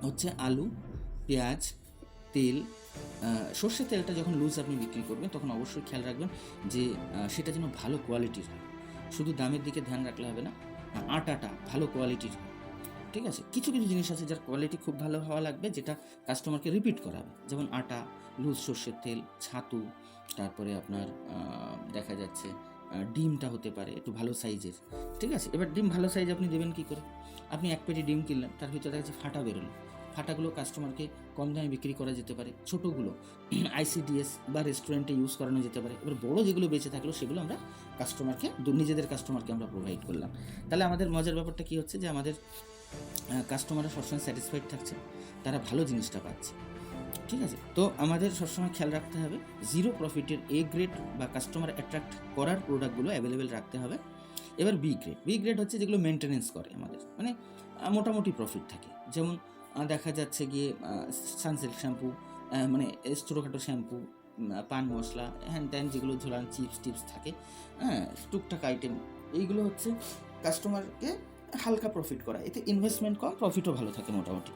Speaker 1: হচ্ছে আলু, পেঁয়াজ, তেল, সর্ষের তেলটা যখন লুজ আপনি বিক্রি করবেন, তখন অবশ্যই খেয়াল রাখবেন যে সেটা যেন ভালো কোয়ালিটির হয়। শুধু দামের দিকে ধ্যান রাখলে হবে না, আটাটা ভালো কোয়ালিটির হয়। ঠিক আছে, কিছু কিছু জিনিস আছে যার কোয়ালিটি খুব ভালো হওয়া লাগবে, যেটা কাস্টমারকে রিপিট করাবে, যেমন আটা, লুজ সর্ষের তেল, ছাতু, তারপরে আপনার দেখা যাচ্ছে ডিমটা হতে পারে একটু ভালো সাইজের। ঠিক আছে, এবার ডিম ভালো সাইজ আপনি দেবেন কী করে? আপনি 1 পেটি ডিম কিনলেন, তার ভিতরে দেখা যাচ্ছে ফাটা বেরোলো, ফাটাগুলো কাস্টমারকে কম দামে বিক্রি করা যেতে পারে, ছোটোগুলো আইসিডিএস বা রেস্টুরেন্টে ইউজ করানো যেতে পারে। এবার বড়ো যেগুলো বেঁচে থাকলো সেগুলো আমরা কাস্টমারকে, নিজেদের কাস্টমারকে আমরা প্রোভাইড করলাম। তাহলে আমাদের মজার ব্যাপারটা কী হচ্ছে, যে আমাদের কাস্টমাররা সবসময় স্যাটিসফাইড থাকছে, তারা ভালো জিনিসটা পাচ্ছে। ঠিক আছে, তো আমাদের সবসময় খেয়াল রাখতে হবে জিরো প্রফিটের এ গ্রেড বা কাস্টমার অ্যাট্রাক্ট করার প্রোডাক্টগুলো অ্যাভেলেবেল রাখতে হবে। এবার বি গ্রেড, বি গ্রেড হচ্ছে যেগুলো মেনটেনেন্স করে আমাদের, মানে মোটামুটি প্রফিট থাকে। যেমন দেখা যাচ্ছে গিয়ে সানসিল্ক শ্যাম্পু, মানে ছোটোখাটো শ্যাম্পু, পান মশলা, হ্যান ত্যান যেগুলো ঝোলান, চিপস টিপস থাকে, হ্যাঁ টুকটাক আইটেম, এইগুলো হচ্ছে কাস্টমারকে হালকা প্রফিট করা, এতে ইনভেস্টমেন্ট কম, প্রফিটও ভালো থাকে মোটামুটি।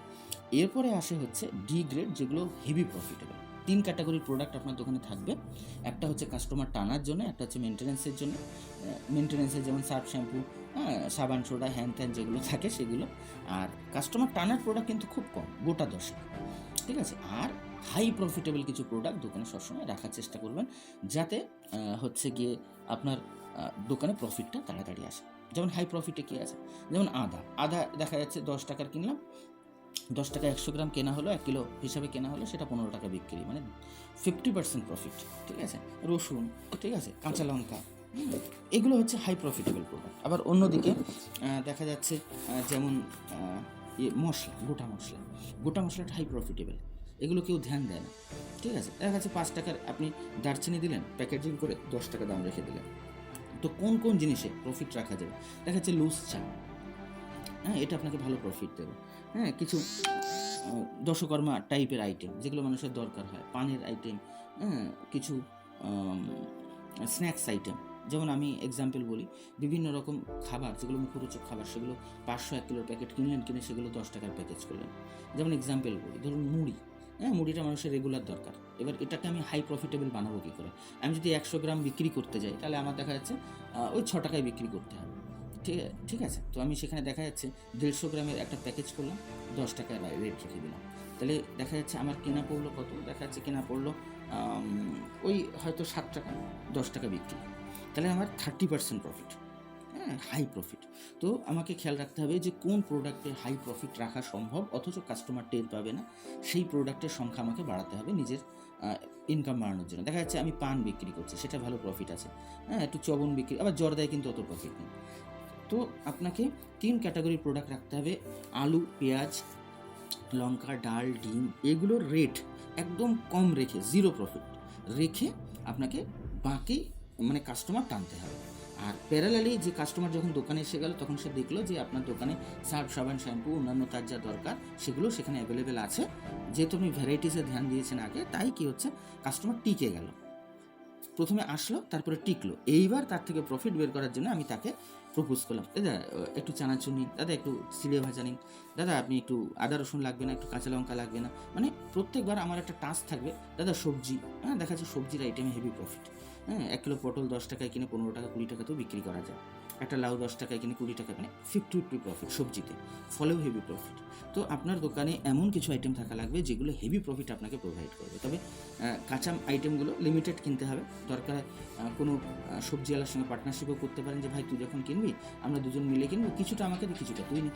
Speaker 1: এরপরে আসে হচ্ছে ডি গ্রেড, যেগুলো হেভি প্রফিটেবল। 3 ক্যাটাগরির প্রোডাক্ট আপনার দোকানে থাকবে, একটা হচ্ছে কাস্টমার টানার জন্য, একটা হচ্ছে মেনটেন্যান্সের জন্য। মেনটেন্যান্সের যেমন সার্ফ শ্যাম্পু, সাবান সোডা, হ্যান ত্যান যেগুলো থাকে সেগুলো। আর কাস্টমার টানার প্রোডাক্ট কিন্তু খুব কম, গোটা 10। ঠিক আছে, আর হাই প্রফিটেবল কিছু প্রোডাক্ট দোকানে সবসময় রাখার চেষ্টা করবেন, যাতে হচ্ছে গিয়ে আপনার দোকানে প্রফিটটা তাড়াতাড়ি আসে। যেমন হাই প্রফিটে কী আছে, যেমন আদা, আদা দেখা যাচ্ছে 10 টাকার কিনলাম, 10 টাকা 100 গ্রাম কেনা হলো, 1 কিলো হিসাবে কেনা হলো, সেটা 15 টাকা বিক্রি, মানে 50% প্রফিট। ঠিক আছে, রসুন, ঠিক আছে, কাঁচা লঙ্কা, এগুলো হচ্ছে হাই প্রফিটেবল প্রোডাক্ট। আবার অন্যদিকে দেখা যাচ্ছে যেমন মশলা, গোটা মশলাটা হাই প্রফিটেবল, এগুলো কেউ ধ্যান দেয় না। ঠিক আছে, দেখা যাচ্ছে 5 টাকার আপনি দারচিনি দিলেন, প্যাকেজিং করে 10 টাকা দাম রেখে দিলেন। তো কোন কোন জিনিসে প্রফিট রাখা যাবে, দেখা যাচ্ছে লুজ চা, হ্যাঁ এটা আপনাকে ভালো প্রফিট দেবে। হ্যাঁ, কিছু দশকর্মা টাইপের আইটেম যেগুলো মানুষের দরকার হয়, পানের আইটেম, হ্যাঁ কিছু স্ন্যাক্স আইটেম। যেমন আমি এক্সাম্পল বলি, বিভিন্ন রকম খাবার যেগুলো মুখরোচক খাবার, সেগুলো 500-1 কিলোর প্যাকেট কিনলেন, কিনে সেগুলো 10 টাকার প্যাকেজ করলেন। যেমন এক্সাম্পল বলি, ধরুন মুড়ি, হ্যাঁ মুড়িটা মানুষের রেগুলার দরকার, এবার এটাকে আমি হাই প্রফিটেবল বানাবো কী করে? আমি যদি 100 গ্রাম বিক্রি করতে যাই, তাহলে আমার দেখা যাচ্ছে ওই 6 টাকায় বিক্রি করতে হবে। ঠিক আছে, তো আমি সেখানে দেখা যাচ্ছে 150 গ্রামের একটা প্যাকেজ করলাম, 10 টাকায় রেট রেখে দিলাম, তাহলে দেখা যাচ্ছে আমার কেনা পড়লো কত, দেখা যাচ্ছে কেনা পড়লো ওই হয়তো 7 টাকা, 10 টাকা বিক্রি, তাহলে আমার 30% প্রফিট, হ্যাঁ হাই প্রফিট। তো আমাকে খেয়াল রাখতে হবে যে কোন প্রোডাক্টে হাই প্রফিট রাখা সম্ভব অথচ কাস্টমার টের পাবে না, সেই প্রোডাক্টের সংখ্যা আমাকে বাড়াতে হবে নিজের ইনকাম বাড়ানোর জন্য। দেখা যাচ্ছে আমি পান বিক্রি করছি, সেটা ভালো প্রফিট আছে, হ্যাঁ একটু চবন বিক্রি, আবার জর্দায় কিন্তু অত প্রফিট নেই। তো আপনাকে 3 ক্যাটাগরির প্রোডাক্ট রাখতে হবে, আলু, পেঁয়াজ, লঙ্কা, ডাল, ডিম, এগুলোর রেট একদম কম রেখে, জিরো প্রফিট রেখে আপনাকে বাকি মানে কাস্টমার টানতে হবে। আর প্যারালালি যে কাস্টমার যখন দোকানে এসে গেল, তখন সে দেখলো যে আপনার দোকানে সার্ফ, সাবান, শ্যাম্পু, অন্যান্য তার যা দরকার সেগুলো সেখানে অ্যাভেলেবেল আছে, যেহেতু আপনি ভ্যারাইটিসে ধ্যান দিয়েছেন আগে, তাই কি হচ্ছে কাস্টমার টিকে গেল, প্রথমে আসলো তারপরে টিকলো। এইবার তার থেকে প্রফিট বের করার জন্য আমি তাকে প্রপোজ করলাম, দাদা একটু চানাচুর নিন, দাদা একটু চিড়ে ভাজা নিন, দাদা আপনি একটু আদা রসুন লাগবে না, একটু কাঁচা লঙ্কা লাগবে না, মানে প্রত্যেকবার আমার একটা টাস্ক থাকবে, দাদা সবজি, হ্যাঁ দেখা যাচ্ছে সবজির আইটেমে হেভি প্রফিট, হ্যাঁ 1 কিলো পটল 10 টাকায় কিনে 15 টাকা 20 টাকাতেও বিক্রি করা যায়, একটা লাউ 10 টাকায় কিনে 20 টাকা, মানে 50-50 প্রফিট সবজিতে, ফলেও হেভি প্রফিট। তো আপনার দোকানে এমন কিছু আইটেম থাকা লাগবে যেগুলো হেভি প্রফিট আপনাকে প্রোভাইড করবে, তবে কাঁচা আইটেমগুলো লিমিটেড কিনতে হবে, দরকার কোনো সবজিওয়ালার সঙ্গে পার্টনারশিপও করতে পারেন যে ভাই তুই যখন কিনবি আমরা দুজন মিলে কিনবো, কিছুটা আমাকে দিয়ে কিছুটা তুই নি,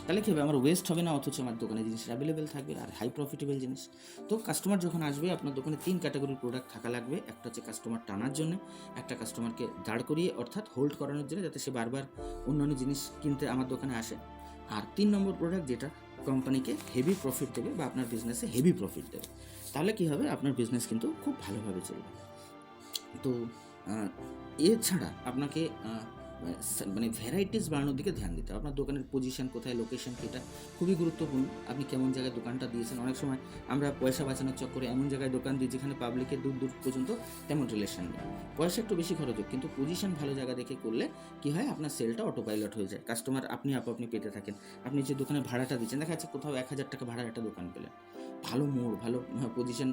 Speaker 1: তাহলে কী হবে আমার ওয়েস্ট হবে না, অথচ আমার দোকানে জিনিস অ্যাভেলেবেল থাকবে আর হাই প্রফিটেবল জিনিস। তো কাস্টমার যখন আসবে আপনার দোকানে 3 ক্যাটাগরির প্রোডাক্ট থাকা লাগবে, একটা হচ্ছে কাস্টমার টানার জন্য, একটা কাস্টমারকে দাঁড় করিয়ে অর্থাৎ হোল্ড করানোর জন্য যাতে সে বারবার অন্যান্য জিনিস কিনতে আমার দোকানে আসে, আর 3 নম্বর প্রোডাক্ট যেটা কোম্পানিকে হেভি প্রফিট দেবে বা আপনার বিজনেসে হেভি প্রফিট দেবে, তাহলে কী হবে আপনার বিজনেস কিন্তু খুব ভালোভাবে চলবে। তো এছাড়া আপনাকে মানে ভ্যারাইটিস বাড়ানোর দিকে ধ্যান দিতে হবে, আপনার দোকানের পজিশন কোথায়, লোকেশন এটা খুবই গুরুত্বপূর্ণ, আপনি কেমন জায়গায় দোকানটা দিয়েছেন, অনেক সময় আমরা পয়সা বাঁচানোর চক্করে এমন জায়গায় দোকান দিই যেখানে পাবলিকের দূর দূর পর্যন্ত তেমন রিলেশন নেই, পয়সা একটু বেশি খরচ হোক কিন্তু পজিশন ভালো জায়গা দেখে করলে কী হয় আপনার সেলটা অটো পাইলট হয়ে যায়, কাস্টমার আপনি পেতে থাকেন, আপনি যে দোকানে ভাড়াটা দিচ্ছেন দেখা যাচ্ছে কোথাও 1000 টাকা ভাড়ার একটা দোকান পেলেন, ভালো মোড় ভালো পজিশন,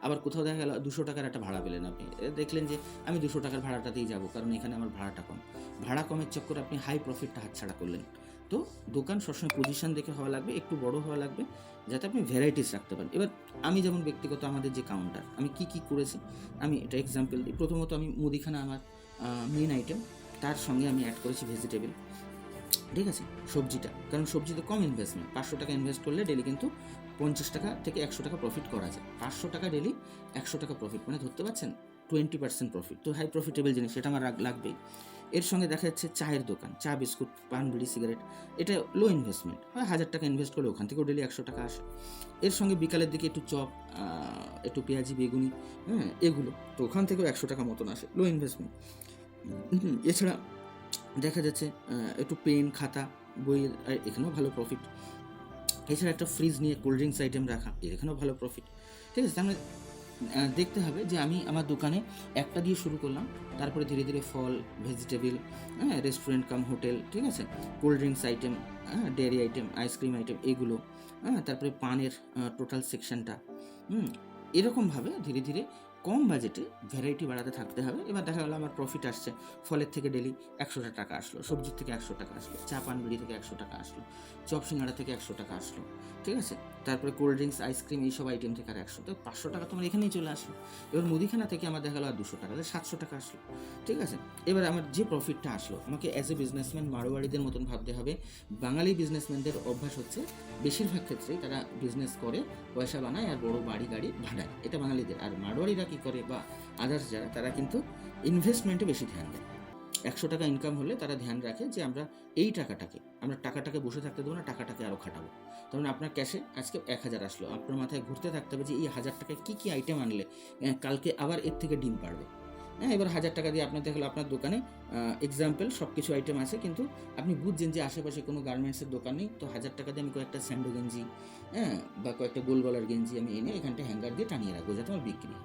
Speaker 1: আবার কোথাও দেখা গেল 200 টাকার একটা ভাড়া পেলেন, আপনি দেখলেন যে আমি 200 টাকার ভাড়াটাতেই যাবো কারণ এখানে আমার ভাড়াটা কম, ভাড়া কমের চক্করে আপনি হাই প্রফিটটা হাতছাড়া করলেন। তো দোকান সবসময় পজিশন দেখে হওয়া লাগবে, একটু বড় হওয়া লাগবে যাতে আপনি ভ্যারাইটিস রাখতে পারেন। এবার আমি যেমন ব্যক্তিগত আমাদের যে কাউন্টার আমি কি করেছি আমি এটা এক্সাম্পল দিই, প্রথমত আমি মুদিখানা আমার মেন আইটেম, তার সঙ্গে আমি অ্যাড করেছি ভেজিটেবল, ঠিক আছে সবজিটা, কারণ সবজিতে কম ইনভেস্টমেন্ট, 500 টাকা ইনভেস্ট করলে ডেলি কিন্তু 50 টাকা থেকে 100 টাকা প্রফিট করা যায়, 500 টাকা ডেলি 100 টাকা প্রফিট, মানে ধরতে পারছেন 20% প্রফিট, তো হাই প্রফিটেবল জিনিস সেটা আমার লাগবেই। এর সঙ্গে দেখা যাচ্ছে চায়ের দোকান, চা বিস্কুট পান বিড়ি সিগারেট, এটা লো ইনভেস্টমেন্ট, হয় 1000 টাকা ইনভেস্ট করলে ওখান থেকেও ডেলি 100 টাকা আসে। এর সঙ্গে বিকালের দিকে একটু চপ, একটু পেঁয়াজি বেগুনি, হ্যাঁ এগুলো, তো ওখান থেকেও 100 টাকা মতন আসে, লো ইনভেস্টমেন্ট। এছাড়া দেখা যাচ্ছে একটু পেন খাতা বইয়ের এখানেও ভালো প্রফিট, এছাড়া একটা ফ্রিজ নিয়ে কোল্ড ড্রিঙ্কস আইটেম রাখা এখানেও ভালো প্রফিট, ঠিক আছে। তার মানে দেখতে হবে যে আমি আমার দোকানে একটা দিয়ে শুরু করলাম, তারপরে ধীরে ধীরে ফল ভেজিটেবল, হ্যাঁ রেস্টুরেন্ট কাম হোটেল, ঠিক আছে কোল্ড ড্রিঙ্কস আইটেম, হ্যাঁ ডেয়ারি আইটেম আইসক্রিম আইটেম এগুলো, হ্যাঁ তারপরে পানের টোটাল সেকশনটা, এরকমভাবে ধীরে ধীরে কম বাজেটে ভ্যারাইটি বাড়াতে থাকতে হবে। এবার দেখা গেলো আমার প্রফিট আসছে, ফলের থেকে ডেলি 100 টাকা আসলো, সবজির থেকে 100 টাকা আসলো, চা পান বিড়ি থেকে 100 টাকা আসলো, চপ সিঙ্গাড়া থেকে 100 টাকা আসলো, ঠিক আছে, তারপরে কোল্ড ড্রিঙ্কস আইসক্রিম এইসব আইটেম থেকে আর 100, তো 500 টাকা তোমার এখানেই চলে আসলো। এবার মুদিখানা থেকে আমার দেখা গেলো আর 200 টাকা, 700 টাকা আসলো, ঠিক আছে। এবার আমার যে প্রফিটটা আসলো আমাকে অ্যাজ এ বিজনেসম্যান মারোয়াড়িদের মতন ভাবতে হবে, বাঙালি বিজনেসম্যানদের অভ্যাস হচ্ছে বেশিরভাগ ক্ষেত্রেই তারা বিজনেস করে পয়সা বানায় আর বড় বাড়ি গাড়ি ভাড়ায়, এটা বাঙালিদের। আর মারোয়াড়িরা কী করে বা আদার্স যারা, তারা কিন্তু ইনভেস্টমেন্টে বেশি ধ্যান দেয়, 100 টাকা ইনকাম হলে তারা ধ্যান রাখে যে আমরা এই টাকাটাকে বসে থাকতে দেবো না, টাকাটাকে আরও খাটাবো। তখন আপনার ক্যাশে আজকে 1000 আসলো, আপনার মাথায় ঘুরতে থাকতে হবে যে এই 1000 টাকায় কী আইটেম আনলে কালকে আবার এর থেকে ডিম পারবে। হ্যাঁ এবার 1000 টাকা দিয়ে আপনার দেখলো আপনার দোকানে এক্সাম্পল সব কিছু আইটেম আছে, কিন্তু আপনি বুঝছেন যে আশেপাশে কোনো গার্মেন্টসের দোকান নেই, তো 1000 টাকা দিয়ে আমি কয়েকটা স্যান্ডো গেঞ্জি, হ্যাঁ বা কয়েকটা গোল গলার গেঞ্জি আমি এনে এখানটা হ্যাঙ্গার দিয়ে টানিয়ে রাখবো যাতে আমার বিক্রি হয়।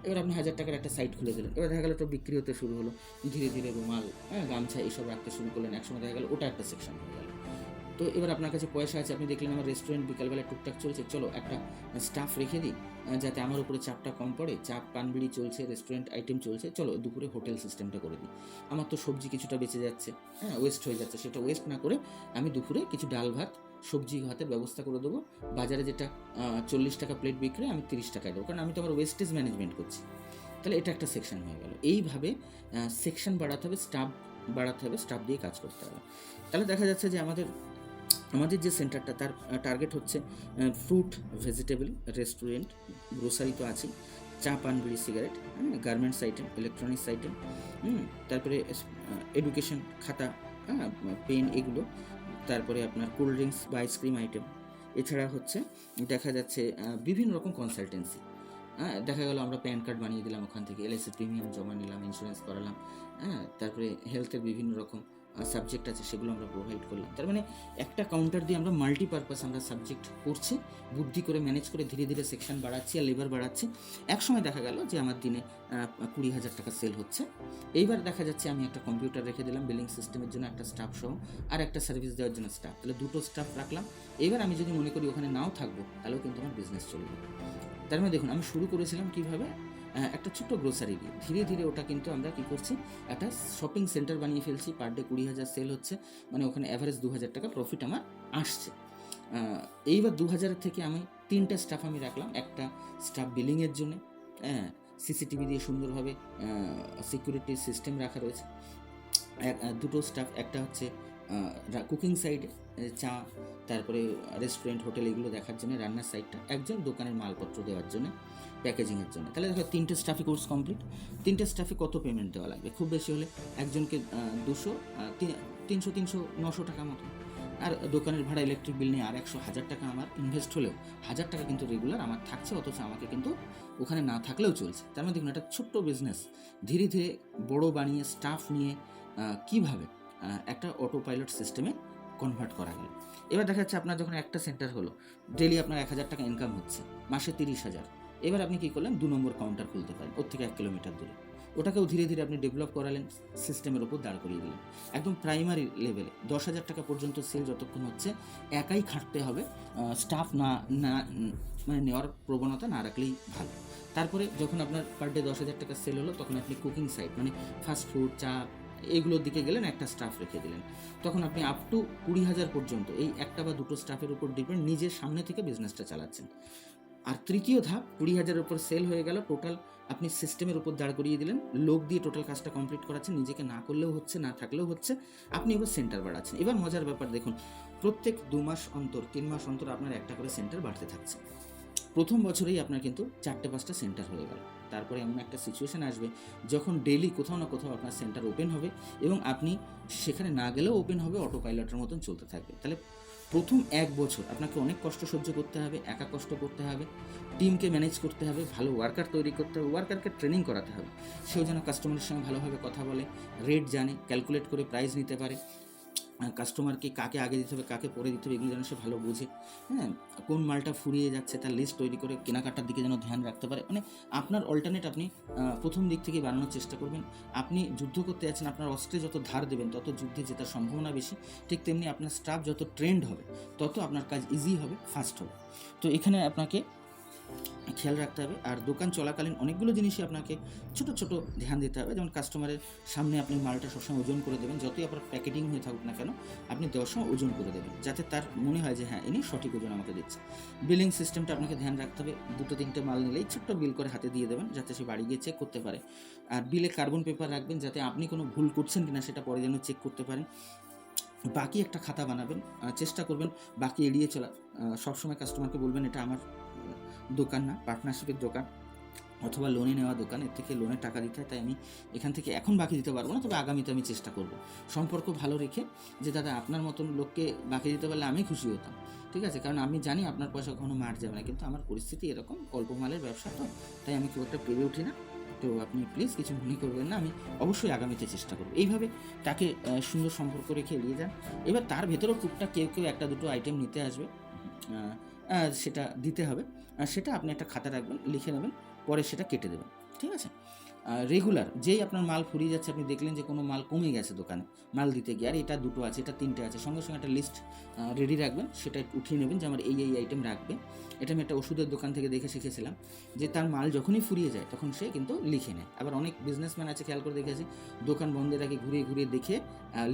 Speaker 1: এবার আপনি 1000 টাকার একটা সাইট খুলে দিলেন, এবার দেখা গেলো ওটা বিক্রি হতে শুরু হলো, ধীরে ধীরে রুমাল, হ্যাঁ গামছা এইসব রাখতে শুরু করলেন, একসময় দেখা গেলো ওটা একটা সেকশন হয়ে গেল। তো এবার আপনার কাছে পয়সা আছে, আপনি দেখলেন আমার রেস্টুরেন্ট বিকালবেলা টুকটাক চলছে, চলো একটা স্টাফ রেখে দিই যাতে আমার উপরে চাপটা কম পড়ে, চাপ পানবিড়ি চলছে, রেস্টুরেন্ট আইটেম চলছে, চলো দুপুরে হোটেল সিস্টেমটা করে দিই, আমার তো সবজি কিছুটা বেঁচে যাচ্ছে, হ্যাঁ ওয়েস্ট হয়ে যাচ্ছে, সেটা ওয়েস্ট না করে আমি দুপুরে কিছু ডাল ভাত সবজি ভাতের ব্যবস্থা করে দেবো, বাজারে যেটা 40 টাকা প্লেট বিক্রি আমি 30 টাকায় দেবো, কারণ আমি তো আমার ওয়েস্টেজ ম্যানেজমেন্ট করছি। তাহলে এটা একটা সেকশন হয়ে গেল, এইভাবে সেকশন বাড়াতে হবে, স্টাফ দিয়ে কাজ করতে হবে। তাহলে দেখা যাচ্ছে যে আমাদের যে সেন্টারটা তার টার্গেট হচ্ছে ফ্রুট ভেজিটেবল রেস্টুরেন্ট, গ্রোসারি তো আছেই, চা পান বিড়ি cigarette, garments item electronics item, তারপরে এডুকেশন খাতা, পেন এগুলো, তারপরে আপনার কোল্ড ড্রিঙ্কস বা আইসক্রিম আইটেম, এছাড়া হচ্ছে দেখা যাচ্ছে বিভিন্ন রকম কনসালটেন্সি, দেখা গেলো আমরা প্যান কার্ড বানিয়ে দিলাম ওখান থেকে, এলআইসি প্রিমিয়াম জমা নিলাম, ইন্স্যুরেন্স করালাম, তারপরে হেলথের বিভিন্ন রকম সাবজেক্ট আছে সেগুলো আমরা প্রোভাইড করলাম। তার মানে একটা কাউন্টার দিয়ে আমরা মাল্টিপারপাস আমরা সাবজেক্ট করছি, বুদ্ধি করে ম্যানেজ করে ধীরে ধীরে সেকশন বাড়াচ্ছি আর লেবার বাড়াচ্ছি। একসময় দেখা গেল যে আমার দিনে 20,000 টাকা সেল হচ্ছে। এইবার দেখা যাচ্ছে আমি একটা কম্পিউটার রেখে দিলাম বিলিং সিস্টেমের জন্য একটা স্টাফ সহ, আর একটা সার্ভিস দেওয়ার জন্য স্টাফ, তাহলে দুটো স্টাফ রাখলাম। এবার আমি যদি মনে করি ওখানে নাও থাকবো তাহলেও কিন্তু আমার বিজনেস চলবে। তার মানে দেখুন আমি শুরু করেছিলাম কীভাবে, একটা ছোট্ট গ্রোসারি দিয়ে, ধীরে ধীরে ওটা কিন্তু আমরা কী করছি, একটা শপিং সেন্টার বানিয়ে ফেলছি। পার ডে 20,000 সেল হচ্ছে, মানে ওখানে অ্যাভারেজ 2,000 টাকা প্রফিট আমার আসছে। এইবার 2,000 থেকে আমি 3টে স্টাফ আমি রাখলাম। একটা স্টাফ বিলিংয়ের জন্যে, হ্যাঁ, সিসিটিভি দিয়ে সুন্দরভাবে সিকিউরিটি সিস্টেম রাখা রয়েছে। দুটো স্টাফ, একটা হচ্ছে কুকিং সাইডে, চা, তারপরে রেস্টুরেন্ট হোটেল এগুলো দেখার জন্য রান্নার সাইডটা, একজন দোকানের মালপত্র দেওয়ার জন্য, প্যাকেজিংয়ের জন্য। তাহলে দেখো 3টে স্টাফে কোর্স কমপ্লিট। 3টে স্টাফে কত পেমেন্ট দেওয়া লাগবে? খুব বেশি হলে একজনকে 200, 300, 900 টাকা মতো। আর দোকানের ভাড়া, ইলেকট্রিক বিল নিয়ে আর 100,000 টাকা আমার ইনভেস্ট হলেও 1,000 টাকা কিন্তু রেগুলার আমার থাকছে, অথচ আমাকে কিন্তু ওখানে না থাকলেও চলছে। তার মানে দেখুন একটা ছোট্ট বিজনেস ধীরে ধীরে বড় বানিয়ে স্টাফ নিয়ে কীভাবে একটা অটো পাইলট সিস্টেমে কনভার্ট করা গেল। এবার দেখা যাচ্ছে আপনার যখন একটা সেন্টার হলো, ডেলি আপনার 1,000 টাকা ইনকাম হচ্ছে, মাসে 30,000। এবার আপনি কী করলেন, 2 নম্বর কাউন্টার খুলতে পারেন ওর থেকে 1 কিলোমিটার দূরে। ওটাকেও ধীরে ধীরে আপনি ডেভেলপ করালেন, সিস্টেমের ওপর দাঁড় করিয়ে দিলেন। একদম প্রাইমারি লেভেলে 10,000 টাকা পর্যন্ত সেল যতক্ষণ হচ্ছে একাই খাটতে হবে, স্টাফ না না মানে নেওয়ার প্রবণতা না রাখলেই ভালো। তারপরে যখন আপনার পার ডে 10,000 টাকা সেল হলো, তখন আপনি কুকিং সাইড মানে ফাস্ট ফুড, চা, এইগুলোর দিকে গেলেন, একটা স্টাফ রেখে দিলেন। তখন আপনি আপ টু 20,000 পর্যন্ত এই একটা বা দুটো স্টাফের উপর ডিপেন্ড নিজের সামনে থেকে বিজনেসটা চালাচ্ছেন। আর তৃতীয় ধাপ, 20,000 উপর সেল হয়ে গেল, টোটাল আপনি সিস্টেমের উপর দাঁড় করিয়ে দিলেন, লোক দিয়ে টোটাল কাজটা কমপ্লিট করাচ্ছেন, নিজেকে না করলেও হচ্ছে, না থাকলেও হচ্ছে, আপনি এবার সেন্টার বাড়াচ্ছেন। এবার মজার ব্যাপার দেখুন, প্রত্যেক 2 মাস অন্তর, 3 মাস অন্তর আপনার একটা করে সেন্টার বাড়তে থাকছে। প্রথম বছরেই আপনার কিন্তু 4টে-5টা সেন্টার হয়ে গেল। তারপরে এমন একটা সিচুয়েশান আসবে যখন ডেইলি কোথাও না কোথাও আপনার সেন্টার ওপেন হবে এবং আপনি সেখানে না গেলেও ওপেন হবে, অটো পাইলটের মতন চলতে থাকবে। তাহলে প্রথম 1 বছর আপনাকে অনেক কষ্ট সহ্য করতে হবে, একা কষ্ট করতে হবে, টিমকে ম্যানেজ করতে হবে, ভালো ওয়ার্কার তৈরি করতে হবে, ওয়ার্কারকে ট্রেনিং করাতে হবে, সেও যেন কাস্টমারের সঙ্গে ভালোভাবে কথা বলে, রেট জানে, ক্যালকুলেট করে প্রাইস নিতে পারে, কাস্টমারকে কাকে আগে দিতে হবে, কাকে পরে দিতে হবে, এগুলো যেন সে ভালো বোঝে, হ্যাঁ, কোন মালটা ফুরিয়ে যাচ্ছে তার লিস্ট তৈরি করে কেনাকাটার দিকে যেন ধ্যান রাখতে পারে। মানে আপনার অল্টারনেট আপনি প্রথম দিক থেকেই বানানোর চেষ্টা করবেন। আপনি যুদ্ধ করতে যাচ্ছেন, আপনার অস্ত্রে যত ধার দেবেন তত যুদ্ধে জেতার সম্ভাবনা বেশি। ঠিক তেমনি আপনার স্টাফ যত ট্রেন্ড হবে তত আপনার কাজ ইজি হবে, ফাস্ট হবে। তো এখানে আপনাকে খেয়াল রাখতে হবে। আর দোকান চলাকালীন অনেকগুলো জিনিসই আপনাকে ছোট ছোট ধ্যান দিতে হবে। যেমন কাস্টমারের সামনে আপনি মালটা সবসময় ওজন করে দেবেন, যতই আপনার প্যাকেটিং হয়ে থাকুক না কেন আপনি দেওয়ার সময় ওজন করে দেবেন, যাতে তার মনে হয় যে হ্যাঁ ইনি সঠিক ওজন আমাকে দিচ্ছে। বিলিং সিস্টেমটা আপনাকে ধ্যান রাখতে হবে, 2-3টে মাল নিলেই ছোট্ট বিল করে হাতে দিয়ে দেবেন, যাতে সে বাড়ি গিয়ে চেক করতে পারে। আর বিলে কার্বন পেপার রাখবেন, যাতে আপনি কোনো ভুল করছেন কিনা সেটা পরে যেন চেক করতে পারেন। বাকি একটা খাতা বানাবেন, চেষ্টা করবেন বাকি এড়িয়ে চলা। সবসময় কাস্টমারকে বলবেন এটা আমার দোকান না, পার্টনারশিপের দোকান অথবা লোনে নেওয়া দোকান, এর থেকে লোনের টাকা দিতে হয়, তাই আমি এখান থেকে এখন বাকি দিতে পারবো না, তবে আগামীতে আমি চেষ্টা করব। সম্পর্ক ভালো রেখে যে দাদা আপনার মতন লোককে বাকি দিতে পারলে আমি খুশি হতাম, ঠিক আছে, কারণ আমি জানি আপনার পয়সা কখনো মার যাবে না, কিন্তু আমার পরিস্থিতি এরকম, অল্প মালের ব্যবসা তো, তাই আমি খুব একটা পেরে উঠি না, তো আপনি প্লিজ কিছু মনে করবেন না, আমি অবশ্যই আগামীতে চেষ্টা করব। এইভাবে তাকে সুন্দর সম্পর্ক রেখে এড়িয়ে যান। এবার তার ভেতরেও টুকটাক কেউ কেউ একটা দুটো আইটেম নিতে আসবে, সেটা দিতে হবে, সেটা আপনি একটা খাতা রাখবেন, লিখে নেবেন, পরে সেটা কেটে দেবেন, ঠিক আছে। রেগুলার যেই আপনার মাল ফুরিয়ে যাচ্ছে, আপনি দেখলেন যে কোনো মাল কমে গেছে দোকানে মাল দিতে গিয়ে, আর এটা 2টো আছে, এটা 3টে আছে, সঙ্গে সঙ্গে একটা লিস্ট রেডি রাখবেন, সেটা উঠিয়ে নেবেন যে আমার এই আইটেম রাখবে। এটা আমি একটা ওষুধের দোকান থেকে দেখে শিখেছিলাম, যে তার মাল যখনই ফুরিয়ে যায় তখন সে কিন্তু লিখে নেয়। আবার অনেক বিজনেসম্যান আছে, খেয়াল করে দেখেছি, দোকান বন্ধের আগে ঘুরিয়ে ঘুরিয়ে দেখে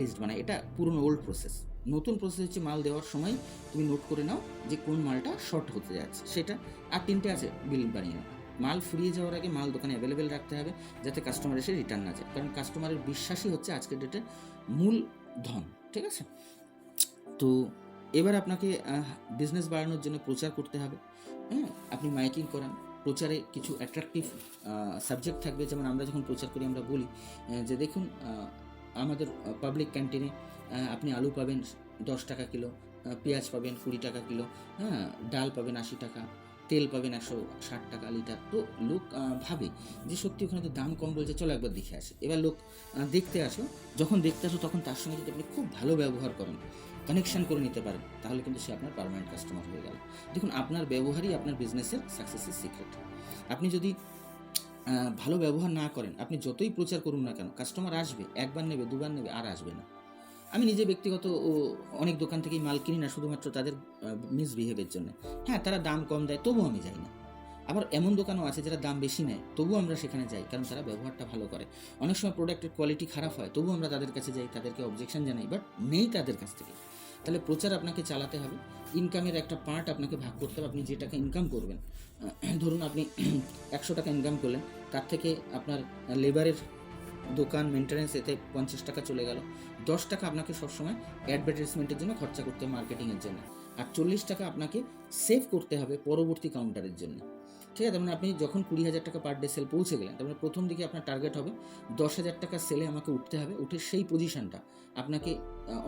Speaker 1: লিস্ট বানায়। এটা পুরনো ওল্ড প্রসেস। নতুন প্রসেস হচ্ছে মাল দেওয়ার সময় তুমি নোট করে নাও যে কোন মালটা শর্ট হতে যাচ্ছে সেটা, আর 3টে আছে বিল বানিয়ে নাও। মাল ফুরিয়ে যাওয়ার আগে মাল দোকানে অ্যাভেলেবেল রাখতে হবে, যাতে কাস্টমার এসে রিটার্ন না যায়, কারণ কাস্টমারের বিশ্বাসই হচ্ছে আজকের ডেটে মূল ধন, ঠিক আছে। তো এবার আপনাকে বিজনেস বাড়ানোর জন্য প্রচার করতে হবে, হ্যাঁ, আপনি মাইকিং করান, প্রচারে কিছু অ্যাট্রাকটিভ সাবজেক্ট থাকবে। যেমন আমরা যখন প্রচার করি আমরা বলি যে দেখুন আমাদের পাবলিক ক্যান্টিনে আপনি আলু পাবেন 10 টাকা কিলো, পেঁয়াজ পাবেন 20 টাকা কিলো, হ্যাঁ, ডাল পাবেন 80 টাকা, তেল পাবেন 160 টাকা লিটার। তো লোক ভাবে যে সত্যি ওখানে তো দাম কম বলছে, চলো একবার দেখে আসে। এবার লোক দেখতে আসো, যখন দেখতে আসো তখন তার সঙ্গে যদি আপনি খুব ভালো ব্যবহার করেন, কানেকশান করে নিতে পারেন, তাহলে কিন্তু সে আপনার পার্মানেন্ট কাস্টমার হয়ে গেল। দেখুন, আপনার ব্যবহারই আপনার বিজনেসের সাকসেসের সিক্রেট। আপনি যদি ভালো ব্যবহার না করেন, আপনি যতই প্রচার করুন না কেন, কাস্টমার আসবে, একবার নেবে, দুবার নেবে, আর আসবে না। আমি নিজে ব্যক্তিগত অনেক দোকান থেকেই মাল কিনি না শুধুমাত্র তাদের মিসবিহেভের জন্য। হ্যাঁ, তারা দাম কম দেয়, তবুও আমি যাই না। আবার এমন দোকানও আছে যারা দাম বেশি নেয়, তবুও আমরা সেখানে যাই, কারণ তারা ব্যবহারটা ভালো করে। অনেক সময় প্রোডাক্টের কোয়ালিটি খারাপ হয়, তবুও আমরা তাদের কাছে যাই, তাদেরকে অবজেকশন জানাই, বাট নেই তাদের কাছ থেকে। তাহলে প্রচার আপনাকে চালাতে হবে, ইনকামের একটা পার্ট আপনাকে ভাগ করতে হবে। আপনি যে টাকা ইনকাম করবেন, ধরুন আপনি 100 টাকা ইনকাম করলেন, তার থেকে আপনার লেবারের দোকান মেনটেন্যান্স এতে 50 টাকা চলে গেল। 10 টাকা আপনাকে সবসময় অ্যাডভার্টাইজমেন্টের জন্য খরচা করতে হবে, মার্কেটিংয়ের জন্য। আর 40 টাকা আপনাকে সেভ করতে হবে পরবর্তী কাউন্টারের জন্য। ঠিক আছে, মানে আপনি যখন 20,000 টাকা পার ডে সেল পৌঁছে গেলেন, তার মানে প্রথম দিকে আপনার টার্গেট হবে 10,000 টাকা সেলে আমাকে উঠতে হবে, উঠে সেই পজিশনটা আপনাকে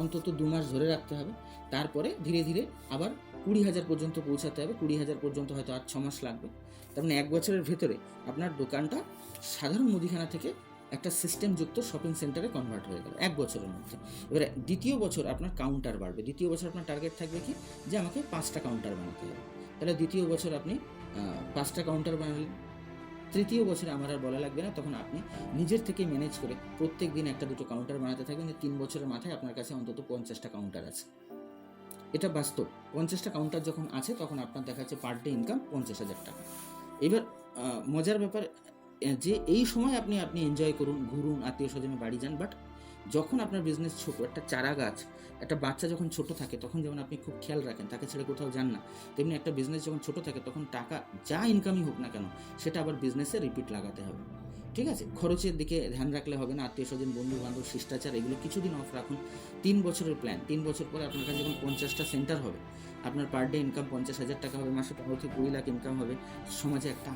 Speaker 1: অন্তত 2 মাস ধরে রাখতে হবে। তারপরে ধীরে ধীরে আবার 20,000 পর্যন্ত পৌঁছাতে হবে। 20,000 পর্যন্ত হয়তো আর 6 মাস লাগবে। তার মানে 1 বছরের ভেতরে আপনার দোকানটা সাধারণ মুদিখানা থেকে একটা সিস্টেমযুক্ত শপিং সেন্টারে কনভার্ট হয়ে গেল 1 বছরের মধ্যে। এবারে দ্বিতীয় বছর আপনার কাউন্টার বাড়বে। দ্বিতীয় বছর আপনার টার্গেট থাকবে কি, যে আমাকে 5টা কাউন্টার বানাতে হবে। তাহলে দ্বিতীয় বছর আপনি 5টা কাউন্টার বানালেন। তৃতীয় বছরে আমার আর বলা লাগবে না, তখন আপনি নিজের থেকেই ম্যানেজ করে প্রত্যেক দিন 1-2 কাউন্টার বানাতে থাকবেন। যে 3 বছরের মাথায় আপনার কাছে অন্তত 50টা কাউন্টার আছে। এটা বাস্তব। 50টা কাউন্টার যখন আছে, তখন আপনার দেখা যাচ্ছে পার ডে ইনকাম 50,000 টাকা। এবার মজার ব্যাপার যে এই সময় আপনি এনজয় করুন, ঘুরুন, আত্মীয় স্বজনের বাড়ি যান, বাট যখন আপনার বিজনেস ছোটো, একটা চারা গাছ, একটা বাচ্চা যখন ছোট থাকে, তখন যেমন আপনি খুব খেয়াল রাখেন, তাকে ছেড়ে কোথাও যান না, তেমনি একটা বিজনেস যখন ছোট থাকে, তখন টাকা যা ইনকামই হোক না কেন, সেটা আবার বিজনেসে রিপিট লাগাতে হবে। ঠিক আছে, খরচের দিকে ধ্যান রাখলে হবে না। আত্মীয় স্বজন, বন্ধু বান্ধব, শিষ্টাচার, এগুলো কিছুদিন অফ রাখুন। 3 বছরের প্ল্যান। 3 বছর পরে আপনার কাছে যখন 50টা সেন্টার হবে, আপনার পার ডে ইনকাম 50,000 টাকা হবে, মাসে 15 থেকে 20 লাখ ইনকাম হবে, সমাজে একটা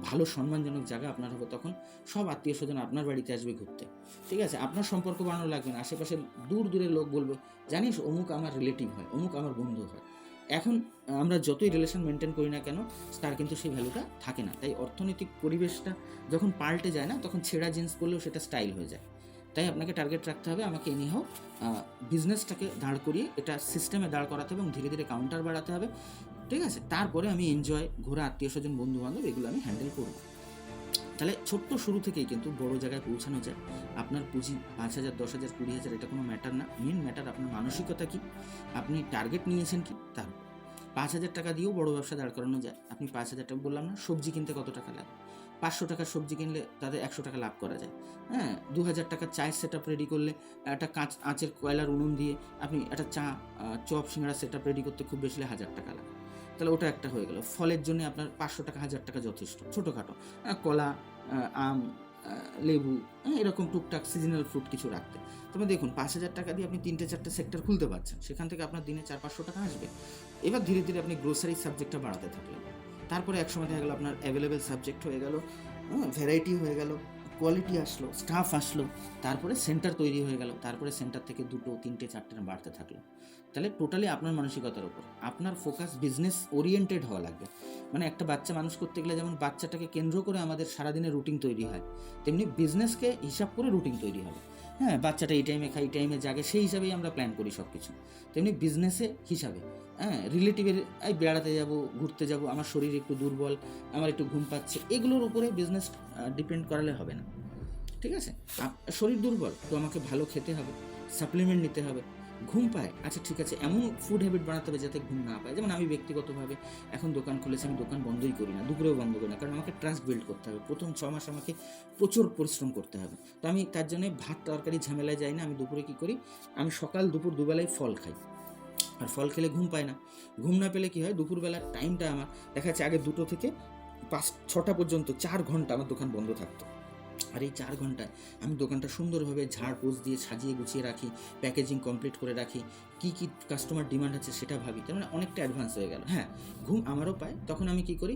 Speaker 1: ভালো সম্মানজনক জায়গা আপনার হবে, তখন সব আত্মীয় স্বজন আপনার বাড়িতে আসবে ঘুরতে। ঠিক আছে, আপনার সম্পর্ক বানানো লাগবে না। আশেপাশের দূর দূরের লোক বলবে, জানিস অমুক আমার রিলেটিভ হয়, অমুক আমার বন্ধু হয়। এখন আমরা যতই রিলেশন মেনটেন করি না কেন, তার কিন্তু সেই ভ্যালুটা থাকে না। তাই অর্থনৈতিক পরিবেশটা যখন পাল্টে যায় না, তখন ছেঁড়া জিন্স পরলেও সেটা স্টাইল হয়ে যায়। তাই আপনাকে টার্গেট রাখতে হবে, আমাকে এনিহাও বিজনেসটাকে দাঁড় করিয়ে এটা সিস্টেমে দাঁড় করাতে হবে এবং ধীরে ধীরে কাউন্টার বাড়াতে হবে। ঠিক আছে, তারপরে আমি এনজয়, ঘোরা, আত্মীয় স্বজন, বন্ধু বান্ধব, এগুলো আমি হ্যান্ডেল করব। তাহলে ছোট্ট শুরু থেকেই কিন্তু বড় জায়গায় পৌঁছানো যায়। আপনার পুঁজি 5,000, 10,000, 20,000 এটা কোনো ম্যাটার না। মেন ম্যাটার আপনার মানসিকতা কি, আপনি টার্গেট নিয়েছেন কি তার। 5,000 টাকা দিয়েও বড় ব্যবসা দাঁড় করানো যায়। আপনি 5,000 টাকা, বললাম না, সবজি কিনতে কত টাকা লাগে, 500 টাকার সবজি কিনলে তাদের 100 টাকা লাভ করা যায়। হ্যাঁ, 2,000 টাকার চায়ের সেট আপ রেডি করলে, একটা আঁচের কয়লার উনুন দিয়ে আপনি একটা চপ সিঙ্গাড়া সেট আপ রেডি করতে খুব বেশি 1,000 টাকা লাগে। তাহলে ওটা একটা হয়ে গেল। ফলের জন্য আপনার 500 টাকা, 1,000 টাকা যথেষ্ট। ছোটোখাটো কলা, আম, লেবু, এরকম টুকটাক সিজনাল ফ্রুট কিছু রাখতে। তবে দেখুন, 5,000 টাকা দিয়ে আপনি 3-4টে সেক্টর খুলতে পারছেন, সেখান থেকে আপনার দিনে 400-500 টাকা আসবে। এবার ধীরে ধীরে আপনি গ্রোসারি সাবজেক্টটা বাড়াতে থাকলেন। তারপরে একসময় দেখা গেলো আপনার অ্যাভেলেবেল সাবজেক্ট হয়ে গেল, ভ্যারাইটি হয়ে গেল, কোয়ালিটি আসলো, স্টাফ আসলো, তারপরে সেন্টার তৈরি হয়ে গেল, তারপরে সেন্টার থেকে 2, 3, 4টে বাড়তে থাকলো। তাহলে টোটালি আপনার মানসিকতার উপর, আপনার ফোকাস বিজনেস ওরিয়েন্টেড হওয়া লাগবে। মানে একটা বাচ্চা মানুষ করতে গেলে যেমন বাচ্চাটাকে কেন্দ্র করে আমাদের সারাদিনের রুটিন তৈরি হয়, তেমনি বিজনেসকে হিসাব করে রুটিন তৈরি হবে। হ্যাঁ, বাচ্চাটা এই টাইমে খায়, এই টাইমে জাগে, সেই হিসাবেই আমরা প্ল্যান করি সব কিছু। তেমনি বিজনেসে হিসাবে, হ্যাঁ, রিলেটিভের এই বেড়াতে যাব, ঘুরতে যাব, আমার শরীর একটু দুর্বল, আমার একটু ঘুম পাচ্ছে, এগুলোর উপরে বিজনেস ডিপেন্ড করালে হবে না। ঠিক আছে, শরীর দুর্বল তো আমাকে ভালো খেতে হবে, সাপ্লিমেন্ট নিতে হবে। ঘুম পায়, আচ্ছা ঠিক আছে, এমন ফুড হ্যাবিট বানাতে হবে যাতে ঘুম না পায়। যেমন আমি ব্যক্তিগতভাবে এখন দোকান খুলেছি, আমি দোকান বন্ধই করি না, দুপুরেও বন্ধ করি না, কারণ আমাকে ট্রাস্ট বিল্ড করতে হবে। প্রথম 6 মাস আমাকে প্রচুর পরিশ্রম করতে হবে। তো আমি তার জন্য ভাত তরকারি ঝামেলায় যাই না। আমি দুপুরে কী করি, আমি সকাল দুপুর দুবেলায় ফল খাই। আর ফল খেলে ঘুম পায় না। ঘুম না পেলে কী হয়, দুপুরবেলার টাইমটা আমার দেখা যাচ্ছে আগে 2টো থেকে 5-6টা পর্যন্ত 4 ঘন্টা আমার দোকান বন্ধ থাকতো। আর এই 4 ঘন্টায় আমি দোকানটা সুন্দরভাবে ঝাড় পোছ দিয়ে সাজিয়ে গুছিয়ে রাখি, প্যাকেজিং কমপ্লিট করে রাখি, কী কী কাস্টমার ডিমান্ড আছে সেটা ভাবি। তার মানে অনেকটা অ্যাডভান্স হয়ে গেল। হ্যাঁ, ঘুম আমারও পায়। তখন আমি কী করি,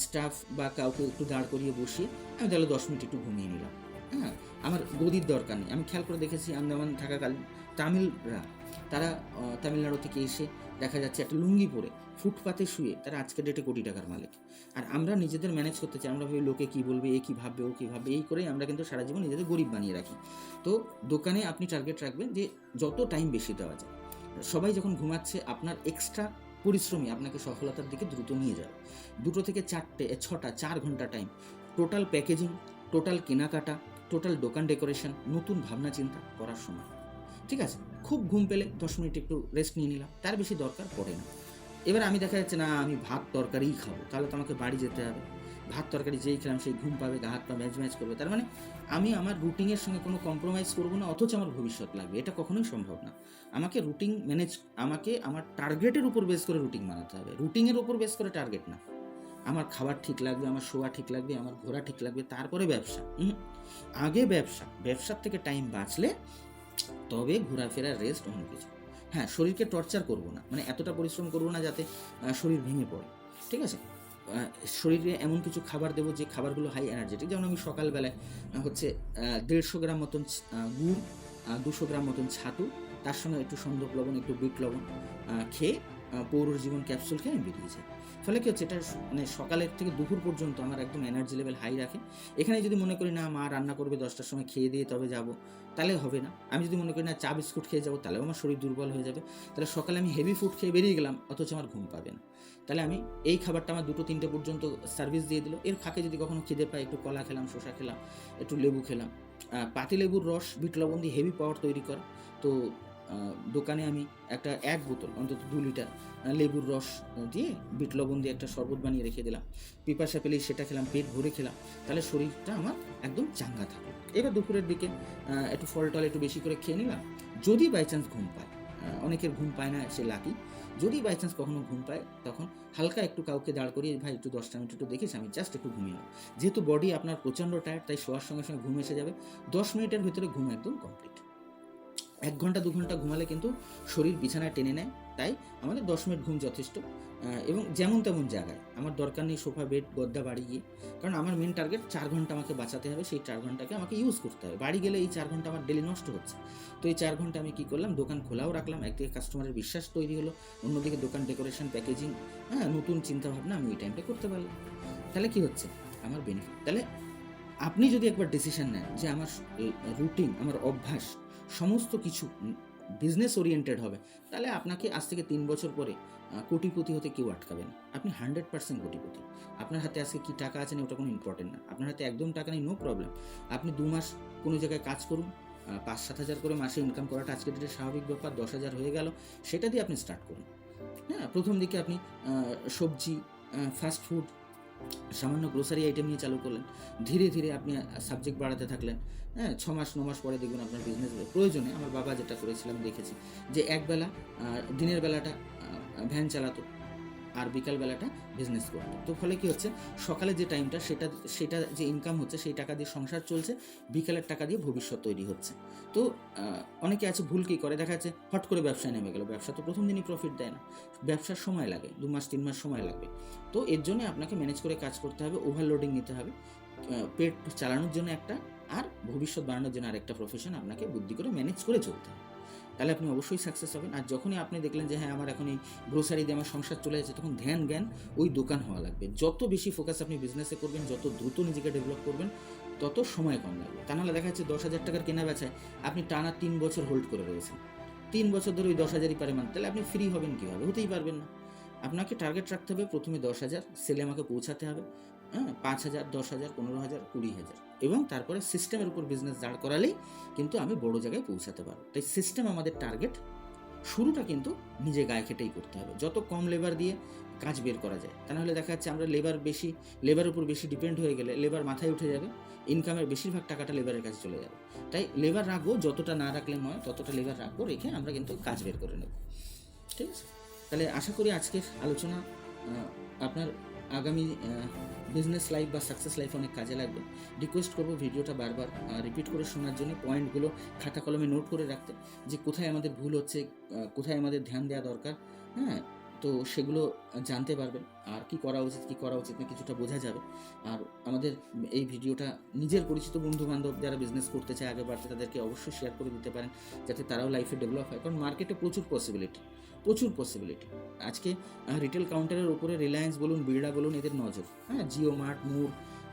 Speaker 1: স্টাফ বা কাউকে একটু দাঁড় করিয়ে বসিয়ে আমি তাহলে 10 মিনিট একটু ঘুমিয়ে নিলাম। হ্যাঁ, আমার গদির দরকার নেই। আমি খেয়াল করে দেখেছি আন্দামান থাকাকালীন তামিলরা, তারা তামিলনাড়ু থেকে এসে দেখা যাচ্ছে একটা লুঙ্গি পরে ফুটপাতে শুয়ে তারা আজকের ডেটে কোটি টাকার মালিক। আর আমরা নিজেদের ম্যানেজ করতে চাই, আমরা ভাবি লোকে কী বলবে, এ কী ভাববে, ও কী ভাববে, এই করেই আমরা কিন্তু সারা জীবন নিজেদের গরিব বানিয়ে রাখি। তো দোকানে আপনি টার্গেট রাখবেন যে যত টাইম বেশি দেওয়া যায়। সবাই যখন ঘুমাচ্ছে আপনার এক্সট্রা পরিশ্রমী আপনাকে সফলতার দিকে দ্রুত নিয়ে যাবে। 2 থেকে 6টা 4 ঘন্টা টাইম টোটাল প্যাকেজিং, টোটাল কেনাকাটা, টোটাল দোকান ডেকোরেশন, নতুন ভাবনা চিন্তা করার সময়। ঠিক আছে, খুব ঘুম পেলে 10 মিনিট একটু রেস্ট নিয়ে নিলাম, তার বেশি দরকার পড়ে না। এবার আমি দেখা যাচ্ছে না আমি ভাত তরকারিই খাবো, তাহলে তো আমাকে বাড়ি যেতে হবে। ভাত তরকারি যেই খেলাম সেই ঘুম পাবে, গা হাত পা ম্যাচ ম্যাচ করবে। তার মানে আমি আমার রুটিনের সঙ্গে কোনো কম্প্রোমাইজ করবো না, অথচ আমার ভবিষ্যৎ লাগবে, এটা কখনোই সম্ভব না। আমাকে রুটিন ম্যানেজ, আমাকে আমার টার্গেটের উপর বেস করে রুটিন বানাতে হবে, রুটিনের উপর বেস করে টার্গেট না। আমার খাবার ঠিক লাগবে, আমার শোয়া ঠিক লাগবে, আমার ঘোরা ঠিক লাগবে, তারপরে ব্যবসা। আগে ব্যবসা, ব্যবসার থেকে টাইম বাঁচলে তবে ঘোরাফেরা, রেস্ট, অন্য কিছু। হ্যাঁ, শরীরকে টর্চার করবো না, মানে এতটা পরিশ্রম করবো না যাতে শরীর ভেঙে পড়ে। ঠিক আছে, শরীরে এমন কিছু খাবার দেবো যে খাবারগুলো হাই এনার্জেটিক। যেমন আমি সকালবেলায় হচ্ছে 150 গ্রাম মতন গুড়, 200 গ্রাম মতন ছাতু, তার সঙ্গে একটু সন্দক লবণ, একটু বিট লবণ খেয়ে পৌরজীবন ক্যাপসুল খেয়ে আমি বেরিয়েছি। ফলে কী হচ্ছে, এটা মানে সকালের থেকে দুপুর পর্যন্ত আমার একদম এনার্জি লেভেল হাই রাখে। এখানে যদি মনে করি না মা রান্না করবে 10টার সময়, খেয়ে দিয়ে তবে যাব, তাহলে হবে না। আমি যদি মনে করি না চা বিস্কুট খেয়ে যাবো, তাহলেও আমার শরীর দুর্বল হয়ে যাবে। তাহলে সকালে আমি হেভি ফুড খেয়ে বেরিয়ে গেলাম, অথচ আমার ঘুম পাবে না। তাহলে আমি এই খাবারটা আমার 2-3টে পর্যন্ত সার্ভিস দিয়ে দিল। এর ফাঁকে যদি কখনো খিদে পাই, একটু কলা খেলাম, শসা খেলাম, একটু লেবু খেলাম। পাতিলেবুর রস বিট লবণ দিয়ে হেভি পাওয়ার তৈরি করে। তো দোকানে আমি একটা 1 বোতল অন্তত 2 লিটার লেবুর রস দিয়ে বিট লবণ দিয়ে একটা শরবত বানিয়ে রেখে দিলাম। পিপাসা পেলেই সেটা খেলাম, পেট ভরে খেলাম, তাহলে শরীরটা আমার একদম চাঙ্গা থাকে। এবার দুপুরের দিকে একটু ফল টল একটু বেশি করে খেয়ে নিলাম। যদি বাই চান্স ঘুম পায়, অনেকের ঘুম পায় না, সে লাকি। যদি বাই চান্স কখনো ঘুম পায়, তখন হালকা একটু কাউকে দাঁড় করিয়ে, ভাই একটু 10টা মিনিট একটু দেখিস, আমি জাস্ট একটু ঘুমিয়ে নেব। যেহেতু বডি আপনার প্রচণ্ড টায়ার্ড, তাই শোয়ার সঙ্গে সঙ্গে ঘুম এসে যাবে। 10 মিনিটের ভিতরে ঘুম একদম কমপ্লিট। 1 ঘন্টা 2 ঘন্টা ঘুমালে কিন্তু শরীর বিছানায় টেনে নেয়। তাই আমাদের 10 মিনিট ঘুম যথেষ্ট। এবং যেমন তেমন জায়গায়, আমার দরকার নেই সোফা, বেড, গদ্দা বাড়ি গিয়ে। কারণ আমার মেন টার্গেট 4 ঘন্টা আমাকে বাঁচাতে হবে, সেই 4 ঘন্টাকে আমাকে ইউজ করতে হবে। বাড়ি গেলে এই 4 ঘন্টা আমার ডেলি নষ্ট হচ্ছে। তো এই 4 ঘন্টা আমি কী করলাম, দোকান খোলাও রাখলাম, একদিকে কাস্টমারের বিশ্বাস তৈরি হলো, অন্যদিকে দোকান ডেকোরেশন, প্যাকেজিং, নতুন চিন্তাভাবনা আমি ওই টাইমটা করতে পারলাম। তাহলে কী হচ্ছে, আমার বেনিফিট। তাহলে আপনি যদি একবার ডিসিশন নেন যে আমার রুটিন, আমার অভ্যাস সমস্ত কিছু বিজনেস ওরিয়েন্টেড হবে, তাহলে আপনাকে আজ থেকে 3 বছর পরে কোটিপতি হতে কেউ আটকাবে না। আপনি 100% কোটিপতি। আপনার হাতে আজকে কী টাকা আছে না, ওটা কোনো ইম্পর্টেন্ট না। আপনার হাতে একদম টাকা নেই, নো প্রবলেম। আপনি 2 মাস কোনো জায়গায় কাজ করুন, 5-7 হাজার করে মাসে ইনকাম করাটা আজকের ডেটে স্বাভাবিক ব্যাপার। 10,000 হয়ে গেল, সেটা দিয়ে আপনি স্টার্ট করুন। হ্যাঁ, প্রথম দিকে আপনি সবজি, ফাস্ট ফুড, সামান্য গ্রোসারি আইটেম নিয়ে চালু করলেন। ধীরে ধীরে আপনি সাবজেক্ট বাড়াতে থাকলেন। 6 মাস 9 মাস পরে দেখবেন আপনার বিজনেস প্রয়োজনে। আমার বাবা যেটা করেছিলাম দেখেছি, যে একবেলা দিনের বেলাটা ভ্যান চালাতো, আর বিকাল বেলাটা বিজনেস করতো। তো ফলে কী হচ্ছে, সকালে যে টাইমটা সেটা যে ইনকাম হচ্ছে, সেই টাকা দিয়ে সংসার চলছে, বিকালের টাকা দিয়ে ভবিষ্যৎ তৈরি হচ্ছে। তো অনেকে আছে ভুল কী করে, দেখা যাচ্ছে হট করে ব্যবসায় নেমে গেল। ব্যবসা তো প্রথম দিনই প্রফিট দেয় না, ব্যবসার সময় লাগে, 2 মাস 3 মাস সময় লাগবে। তো এর জন্য আপনাকে ম্যানেজ করে কাজ করতে হবে, ওভারলোডিং নিতে হবে। পেট চালানোর জন্য একটা, আর ভবিষ্যৎ বাড়ানোর জন্য আরেকটা প্রফেশন আপনাকে বুদ্ধি করে ম্যানেজ করে চলতে হবে। তাহলে আপনি অবশ্যই সাকসেস হবেন। আর যখনই আপনি দেখলেন যে হ্যাঁ আমার এখন এই গ্রোসারি দিয়ে আমার সংসার চলে যাচ্ছে, তখন ধ্যান জ্ঞান ওই দোকান হওয়া লাগবে। যত বেশি ফোকাস আপনি বিজনেসে করবেন, যত দ্রুত নিজেকে ডেভেলপ করবেন, তত সময় কম লাগবে। তা নাহলে দেখা যাচ্ছে 10,000 টাকার কেনা বেচায় আপনি টানা 3 বছর হোল্ড করে রয়েছেন, 3 বছর ধরে ওই 10,000ই পারে মানতে, তাহলে আপনি ফ্রি হবেন কীভাবে? হতেই পারবেন না। আপনাকে টার্গেট রাখতে হবে, প্রথমে 10,000 সেলে আমাকে পৌঁছাতে হবে, 5,000, 10,000, 15,000, 20,000, এবং তারপরে সিস্টেমের উপর বিজনেস দাঁড় করালেই কিন্তু আমি বড় জায়গায় পৌঁছাতে পারবো। তাই সিস্টেম আমাদের টার্গেট। শুরুটা কিন্তু নিজে গায়ে খেটেই করতে হবে। যত কম লেবার দিয়ে কাজ বের করা যায়, তা নাহলে দেখা যাচ্ছে আমরা লেবার উপর বেশি ডিপেন্ড হয়ে গেলে লেবার মাথায় উঠে যাবে, ইনকামের বেশিরভাগ টাকাটা লেবারের কাছে চলে যাবে। তাই লেবার রাখবো, যতটা না রাখলে নয়, ততটা লেবার রাখবো, রেখে আমরা কিন্তু কাজ বের করে নেব। ঠিক আছে, তাহলে আশা করি আজকের আলোচনা আপনার আগামী বিজনেস লাইফ বা সাকসেস লাইফ অনেক কাজে লাগবে। রিকোয়েস্ট করবো ভিডিওটা বারবার রিপিট করে শোনার জন্য, পয়েন্টগুলো খাতা কলমে নোট করে রাখতে, যে কোথায় আমাদের ভুল হচ্ছে, কোথায় আমাদের ধ্যান দেওয়া দরকার। তো সেগুলো জানতে পারবেন, আর কি করা উচিত না কিছুটা বোঝা যাবে। আর আমাদের এই ভিডিওটা নিজের পরিচিত বন্ধু-বান্ধব যারা বিজনেস করতে চায়, আগে বাড়তে, তাদেরকে অবশ্যই শেয়ার করে দিতে পারেন, যাতে তারাও লাইফে ডেভেলপ হয়। কারণ মার্কেটে প্রচুর পসিবিলিটি। আজকে রিটেল কাউন্টারের উপরে রিলায়েন্স বলুন, বিড়লা বলুন, এদের নজর, হ্যাঁ, জিও মার্ট, মোর,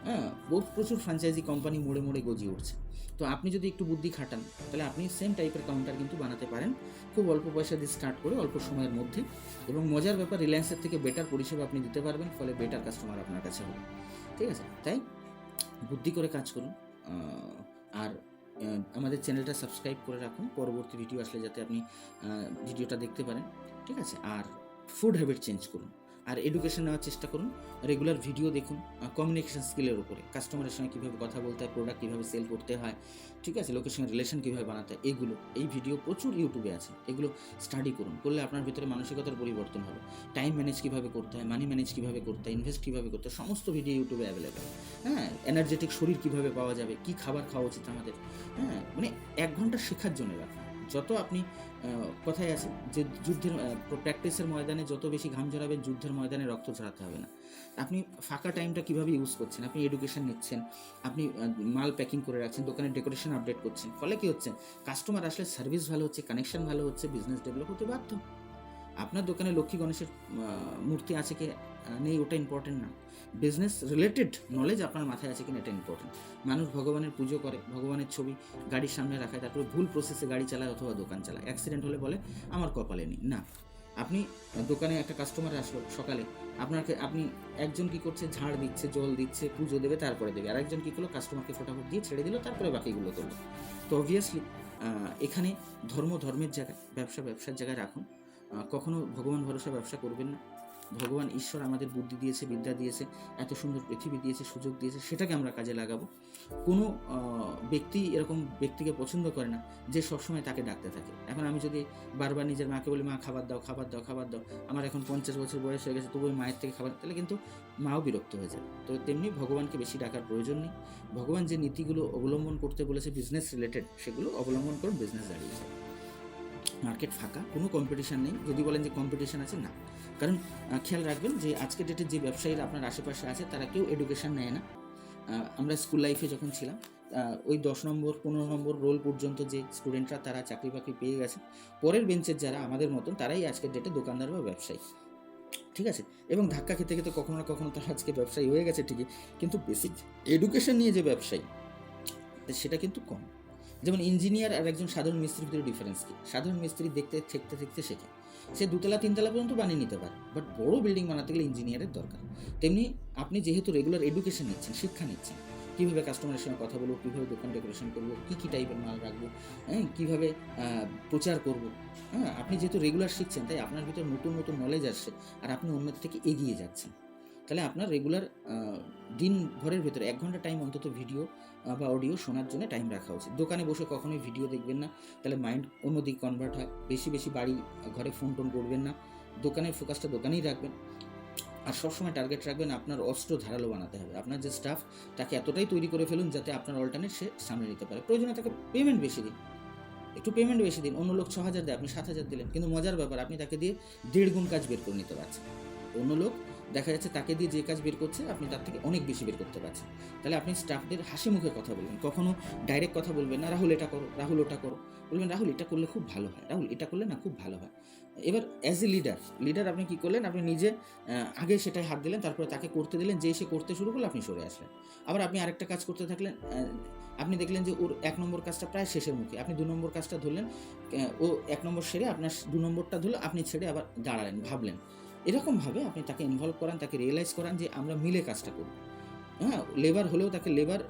Speaker 1: হ্যাঁ, প্রচুর ফ্র্যাঞ্চাইজি কোম্পানি মোড়ে গজিয়ে উঠছে। তো আপনি যদি একটু বুদ্ধি খাটান, তাহলে আপনি সেম টাইপের কাউন্টার কিন্তু বানাতে পারেন, খুব অল্প পয়সা দিয়ে স্টার্ট করে অল্প সময়ের মধ্যে। এবং মজার ব্যাপার, রিলায়েন্সের থেকে বেটার পরিষেবা আপনি দিতে পারবেন, ফলে বেটার কাস্টমার আপনার কাছে হবে। ঠিক আছে, তাই বুদ্ধি করে কাজ করুন। আর আমাদের চ্যানেলটা সাবস্ক্রাইব করে রাখুন, পরবর্তী ভিডিও আসলে যাতে আপনি ভিডিওটা দেখতে পারেন। ঠিক আছে, আর ফুড হ্যাবিট চেঞ্জ করুন, আর এডুকেশন নেওয়ার চেষ্টা করুন। রেগুলার ভিডিও দেখুন কমিউনিকেশন স্কিলের উপরে, কাস্টমারের সঙ্গে কীভাবে কথা বলতে হয়, প্রোডাক্ট কীভাবে সেল করতে হয়, ঠিক আছে, লোকের সঙ্গে রিলেশন কীভাবে বানাতে হয়, এই ভিডিও প্রচুর ইউটিউবে আছে, এগুলো স্টাডি করুন। করলে আপনার ভিতরে মানসিকতার পরিবর্তন হবে। টাইম ম্যানেজ কীভাবে করতে হয়, মানি ম্যানেজ কীভাবে করতে হয়, ইনভেস্ট কীভাবে করতে হয়, সমস্ত ভিডিও ইউটিউবে অ্যাভেলেবেল। হ্যাঁ, এনার্জেটিক শরীর কীভাবে পাওয়া যাবে, কী খাবার খাওয়া উচিত আমাদের, হ্যাঁ, মানে 1 ঘন্টা শেখার জন্য রাখুন। যত আপনি কথায় আছে যে যুদ্ধের প্র্যাকটিসের ময়দানে যত বেশি ঘাম ঝরাবেন, যুদ্ধের ময়দানে রক্ত ঝরাতে হবে না। আপনি ফাঁকা টাইমটা কীভাবে ইউজ করছেন, আপনি এডুকেশন নিচ্ছেন, আপনি মাল প্যাকিং করে রাখছেন, দোকানের ডেকোরেশন আপডেট করছেন, ফলে কী হচ্ছে, কাস্টমার আসলে সার্ভিস ভালো হচ্ছে, কানেকশন ভালো হচ্ছে, বিজনেস ডেভেলপ হতে বাধ্য। আপনার দোকানে লক্ষ্মী গণেশের মূর্তি আছে কি নেই ওটা ইম্পর্টেন্ট না, বিজনেস রিলেটেড নলেজ আপনার মাথায় আছে কিনা এটা ইম্পর্টেন্ট। মানুষ ভগবানের পুজো করে, ভগবানের ছবি গাড়ির সামনে রাখায়, তারপরে ভুল প্রসেসে গাড়ি চালায় অথবা দোকান চালায়, অ্যাক্সিডেন্ট হলে বলে আমার কপালে নেই। না, আপনি দোকানে একটা কাস্টমার আসলো সকালে, আপনি একজন কী করছে, ঝাড় দিচ্ছে, জল দিচ্ছে, পুজো দেবে, তারপরে দেবে, আর একজন কী করলো, কাস্টমারকে ফটাফট দিয়ে ছেড়ে দিল, তারপরে বাকিগুলো করলো। তো অবভিয়াসলি এখানে ধর্মের জায়গায়, ব্যবসার জায়গায় রাখুন। কখনো ভগবান ভরসা ব্যবসা করবেন না। ভগবান ঈশ্বর আমাদের বুদ্ধি দিয়েছে, বিদ্যা দিয়েছে, এত সুন্দর পৃথিবী দিয়েছে, সুযোগ দিয়েছে, সেটাকে আমরা কাজে লাগাবো। কোনো ব্যক্তি এরকম ব্যক্তিকে পছন্দ করে না যে সবসময় তাকে ডাকতে থাকে। এখন আমি যদি বারবার নিজের মাকে বলি, মা খাবার দাও, আমার এখন 50 বছর বয়স হয়ে গেছে, তবু ওই মায়ের থেকে খাবার, তাহলে কিন্তু মাও বিরক্ত হয়ে যায়। তো তেমনি ভগবানকে বেশি ডাকার প্রয়োজন নেই। ভগবান যে নীতিগুলো অবলম্বন করতে বলেছে বিজনেস রিলেটেড, সেগুলো অবলম্বন করুন, বিজনেস দাঁড়িয়ে যায়। মার্কেট ফাঁকা, কোনো কম্পিটিশান নেই। যদি বলেন যে কম্পিটিশান আছে, না। কারণ খেয়াল রাখবেন যে আজকের ডেটে যে ব্যবসায়ীরা আপনার আশেপাশে আছে, তারা কেউ এডুকেশান নেয় না। আমরা স্কুল লাইফে যখন ছিলাম, ওই 10 নম্বর 15 নম্বর রোল পর্যন্ত যে স্টুডেন্টরা, তারা চাকরি বাকরি পেয়ে গেছে। পরের বেঞ্চের যারা আমাদের মতন, তারাই আজকের ডেটে দোকানদার বা ব্যবসায়ী। ঠিক আছে, এবং ধাক্কা খেতে খেতে কখনো না কখনো তারা আজকে ব্যবসায়ী হয়ে গেছে ঠিকই, কিন্তু বেসিক এডুকেশন নিয়ে যে ব্যবসায়ী, সেটা কিন্তু কম। যেমন ইঞ্জিনিয়ার আর একজন সাধারণ মিস্ত্রির ভিতরে ডিফারেন্স কি? সাধারণ মিস্ত্রি দেখতে শেখে, সে 2 তলা 3 তলা পর্যন্ত বানিয়ে নিতে পারে, বাট বড় বিল্ডিং বানাতে গেলে ইঞ্জিনিয়ারের দরকার। তেমনি আপনি যেহেতু রেগুলার এডুকেশন নিচ্ছেন, শিক্ষা নিচ্ছেন, কীভাবে কাস্টমারের সঙ্গে কথা বলবো, কীভাবে দোকান ডেকোরেশন করবো, কী টাইপের মাল রাখবো, হ্যাঁ, কীভাবে প্রচার করবো, হ্যাঁ, আপনি যেহেতু রেগুলার শিখছেন, তাই আপনার ভিতরে নতুন নলেজ আসছে, আর আপনি অন্যের থেকে এগিয়ে যাচ্ছেন। তাহলে আপনার রেগুলার দিন ভরের ভেতরে 1 ঘন্টা টাইম অন্তত ভিডিও বা অডিও শোনার জন্য টাইম রাখা উচিত। দোকানে বসে কখনোই ভিডিও দেখবেন না, তাহলে মাইন্ড অন্যদিকে কনভার্ট হয়। বেশি বাড়ি ঘরে ফোন করবেন না, দোকানের ফোকাসটা দোকানেই রাখবেন। আর সবসময় টার্গেট রাখবেন, আপনার অস্ত্র ধারালো বানাতে হবে। আপনার যে স্টাফ, তাকে এতটাই তৈরি করে ফেলুন যাতে আপনার অল্টারনেট সে সামনে নিতে পারে। প্রয়োজনে তাকে পেমেন্ট বেশি দিন, অন্য লোক 6,000 দেয়, আপনি 7,000 দিলেন, কিন্তু মজার ব্যাপার, আপনি তাকে দিয়ে 1.5 গুণ কাজ বের করে নিতে পারছেন। অন্য লোক দেখা যাচ্ছে তাকে দিয়ে যে কাজ বের করছে, আপনি তার থেকে অনেক বেশি বের করতে পারছেন। তাহলে আপনি স্টাফদের হাসি মুখে কথা বলবেন, কখনো ডাইরেক্ট কথা বলবেন না, রাহুল এটা করো, রাহুল ওটা করো। বলবেন রাহুল এটা করলে খুব ভালো হয়, রাহুল এটা করলে না খুব ভালো হয়। এবার অ্যাজ এ লিডার আপনি কী করলেন, আপনি নিজে আগে সেটাই হাত দিলেন, তারপরে তাকে করতে দিলেন, যে সে করতে শুরু করলে আপনি সরে আসলেন। আবার আপনি আরেকটা কাজ করতে থাকলেন, আপনি দেখলেন যে ওর 1 নম্বর কাজটা প্রায় শেষের মুখে, আপনি 2 নম্বর কাজটা ধরলেন, ও 1 নম্বর সেরে আপনার 2 নম্বরটা ধরলো, আপনি ছেড়ে আবার দাঁড়ালেন, ভাবলেন। এরকমভাবে আপনি তাকে ইনভলভ করান, তাকে রিয়েলাইজ করান যে আমরা মিলে কাজটা করব। হ্যাঁ, লেবার হলেও তাকে লেবার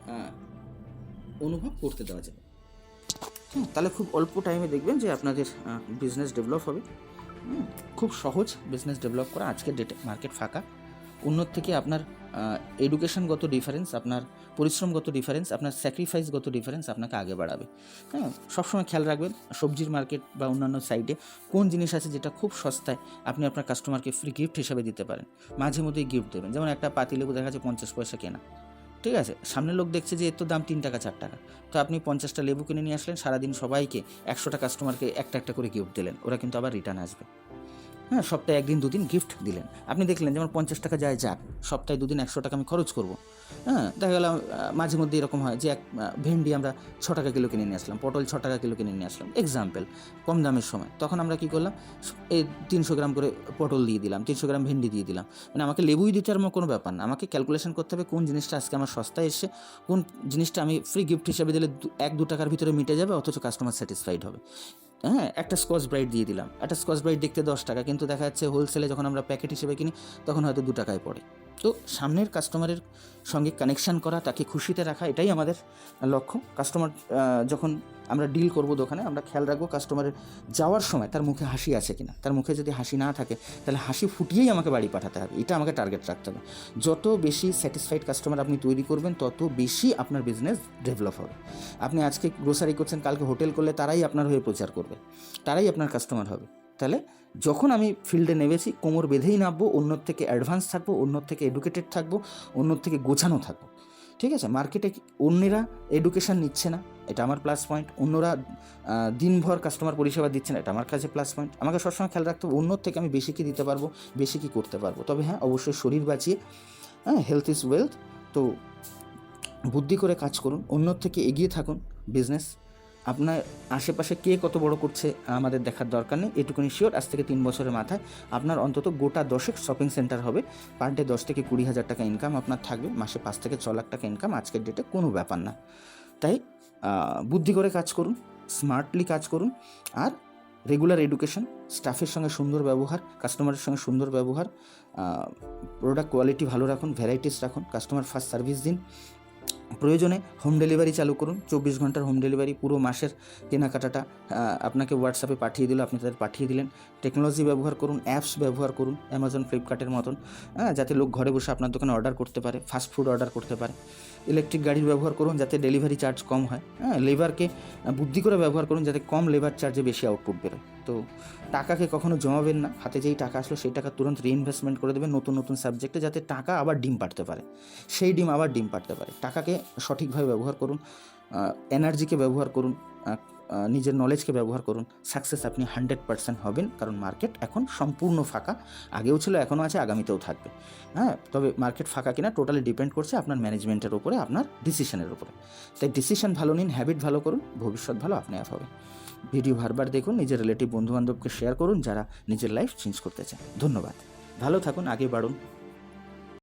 Speaker 1: অনুভব করতে দেওয়া যাবে। হ্যাঁ, তাহলে খুব অল্প টাইমে দেখবেন যে আপনাদের বিজনেস ডেভেলপ হবে। খুব সহজ বিজনেস ডেভেলপ করা। আজকের ডেটে মার্কেট ফাঁকা, অন্যর থেকে আপনার এডুকেশনগত ডিফারেন্স, আপনার পরিশ্রমগত ডিফারেন্স, আপনার স্যাক্রিফাইসগত ডিফারেন্স আপনাকে আগে বাড়াবে। হ্যাঁ, সবসময় খেয়াল রাখবেন সবজির মার্কেট বা অন্যান্য সাইডে কোন জিনিস আছে যেটা খুব সস্তায় আপনি আপনার কাস্টমারকে ফ্রি গিফট হিসাবে দিতে পারেন। মাঝে মধ্যেই গিফট দেবেন, যেমন একটা পাতিলেবু দেখা যাচ্ছে 50 পয়সা কেনা, ঠিক আছে, সামনের লোক দেখছে যে এর তো দাম 3 টাকা 4 টাকা, তো আপনি 50টা লেবু কিনে নিয়ে আসলেন, সারাদিন সবাইকে 100টা কাস্টমারকে একটা করে গিফট দিলেন, ওরা কিন্তু আবার রিটার্ন আসবে। হ্যাঁ, সপ্তাহে 1 দিন 2 দিন গিফট দিলেন। আপনি দেখলেন যেমন 50 টাকা যায় যাক, সপ্তাহে 2 দিন 100 টাকা আমি খরচ করব। হ্যাঁ, দেখা গেল মাঝে মধ্যে এরকম হয় যে ভেন্ডি আমরা 6 টাকা কিলো কিনে নিয়ে আসলাম, পটল 6 টাকা কিলো কিনে নিয়ে আসলাম, এক্সাম্পল, কম দামের সময়। তখন আমরা কী করলাম, এই 300 গ্রাম করে পটল দিয়ে দিলাম, 300 গ্রাম ভেন্ডি দিয়ে দিলাম। মানে আমাকে লেবুই দিতে আর কোনো ব্যাপার না, আমাকে ক্যালকুলেশন করতে হবে কোন জিনিসটা আজকে আমার সস্তায় এসছে, কোন জিনিসটা আমি ফ্রি গিফট হিসেবে দিলে 1-2 টাকার ভিতরে মিটে যাবে, অথচ কাস্টমার স্যাটিসফাইড হবে। হ্যাঁ, একটা স্কচ ব্রাইট দিয়ে দিলাম, একটা স্কচ ব্রাইট দেখতে 10 টাকা, কিন্তু দেখা যাচ্ছে হোলসেলে যখন আমরা প্যাকেট হিসেবে কিনি তখন হয়তো 2 টাকায় পড়ে। তো সামনের কাস্টমারের সঙ্গে কানেকশান করা, তাকে খুশিতে রাখা, এটাই আমাদের লক্ষ্য। কাস্টমার যখন আমরা ডিল করব দোকানে, আমরা খেয়াল রাখবো কাস্টমারের যাওয়ার সময় তার মুখে হাসি আছে কিনা। তার মুখে যদি হাসি না থাকে তাহলে হাসি ফুটিয়েই আমাকে বাড়ি পাঠাতে হবে, এটা আমাকে টার্গেট রাখতে হবে। যত বেশি স্যাটিসফাইড কাস্টমার আপনি তৈরি করবেন তত বেশি আপনার বিজনেস ডেভেলপ হবে। আপনি আজকে গ্রোসারি করছেন, কালকে হোটেল করলে তারাই আপনার হয়ে প্রচার করবে, তারাই আপনার কাস্টমার হবে। তাহলে যখন আমি ফিল্ডে নেমেছি কোমর বেঁধেই নামবো, অন্যর থেকে অ্যাডভান্স থাকবো, অন্যর থেকে এডুকেটেড থাকবো, অন্যর থেকে গোছানো থাকবো। ঠিক আছে, মার্কেটে অন্যেরা এডুকেশান নিচ্ছে না, এটা আমার প্লাস পয়েন্ট। অন্যরা দিনভর কাস্টমার পরিষেবা দিচ্ছে না, এটা আমার কাছে প্লাস পয়েন্ট। আমাকে সবসময় খেয়াল রাখতে হবে অন্যর থেকে আমি বেশি কী দিতে পারবো, বেশি কী করতে পারবো। তবে হ্যাঁ, অবশ্যই শরীর বাঁচিয়ে, হ্যাঁ, হেলথ ইজ ওয়েলথ। তো বুদ্ধি করে কাজ করুন, অন্যর থেকে এগিয়ে থাকুন। বিজনেস আপনার আশেপাশে কে কত বড় করছে আমাদের দেখার দরকার নেই, এটুকুনি শিওর আজ থেকে 3 বছরের মাথায় আপনার অন্তত গোটা 10 শপিং সেন্টার হবে, পার ডে 10 থেকে 20 হাজার টাকা ইনকাম আপনার থাকবে, মাসে 5 থেকে 6 লাখ টাকা ইনকাম আজকের ডেটে কোনো ব্যাপার না। তাই বুদ্ধি করে কাজ করুন, স্মার্টলি কাজ করুন, আর রেগুলার এডুকেশন, স্টাফের সঙ্গে সুন্দর ব্যবহার, কাস্টমারের সঙ্গে সুন্দর ব্যবহার, প্রোডাক্ট কোয়ালিটি ভালো রাখুন, ভ্যারাইটিস রাখুন, কাস্টমার ফার্স্ট সার্ভিস দিন। প্রয়োজনে হোম ডেলিভারি চালু করুন, 24 ঘন্টার হোম ডেলিভারি। পুরো মাসের কেনাকাটাটা আপনাকে হোয়াটসঅ্যাপে পাঠিয়ে দিল, আপনি তাদের পাঠিয়ে দিলেন। টেকনোলজি ব্যবহার করুন, অ্যাপস ব্যবহার করুন, অ্যামাজন, ফ্লিপকার্টের মতন, যাতে লোক ঘরে বসে আপনার দোকানে অর্ডার করতে পারে, ফাস্ট ফুড অর্ডার করতে পারে। ইলেকট্রিক গাড়ির ব্যবহার করুন যাতে ডেলিভারি চার্জ কম হয়। লেবারকে বুদ্ধি করে ব্যবহার করুন যাতে কম লেবার চার্জে বেশি আউটপুট বেরোয়। তো টাকাকে কখনো জমাবেন না, হাতে যেই টাকা আসলো সেই টাকা তুরন্ত রিইনভেস্টমেন্ট করে দেবেন নতুন নতুন সাবজেক্টে, যাতে টাকা আবার ডিম পাড়তে পারে, সেই ডিম আবার ডিম পাড়তে পারে। টাকাকে সঠিকভাবে ব্যবহার করুন, এনার্জিকে ব্যবহার করুন, নিজের নলেজকে ব্যবহার করুন। সাকসেস আপনি 100% হবেন, কারণ মার্কেট এখন সম্পূর্ণ ফাঁকা, আগেও ছিল, এখনও আছে, আগামীতেও থাকবে। হ্যাঁ, তবে মার্কেট ফাঁকা কিনা টোটালি ডিপেন্ড করছে আপনার ম্যানেজমেন্টের উপরে, আপনার ডিসিশনের উপরে। তাই ডিসিশন ভালো নিন, হ্যাবিট ভালো করুন, ভবিষ্যৎ ভালো আপনি আপ হবে। ভিডিও বারবার দেখুন, নিজের রিলেটিভ বন্ধুবান্ধবকে শেয়ার করুন যারা নিজের লাইফ চেঞ্জ করতে চান। ধন্যবাদ, ভালো থাকুন, আগে বাড়ুন।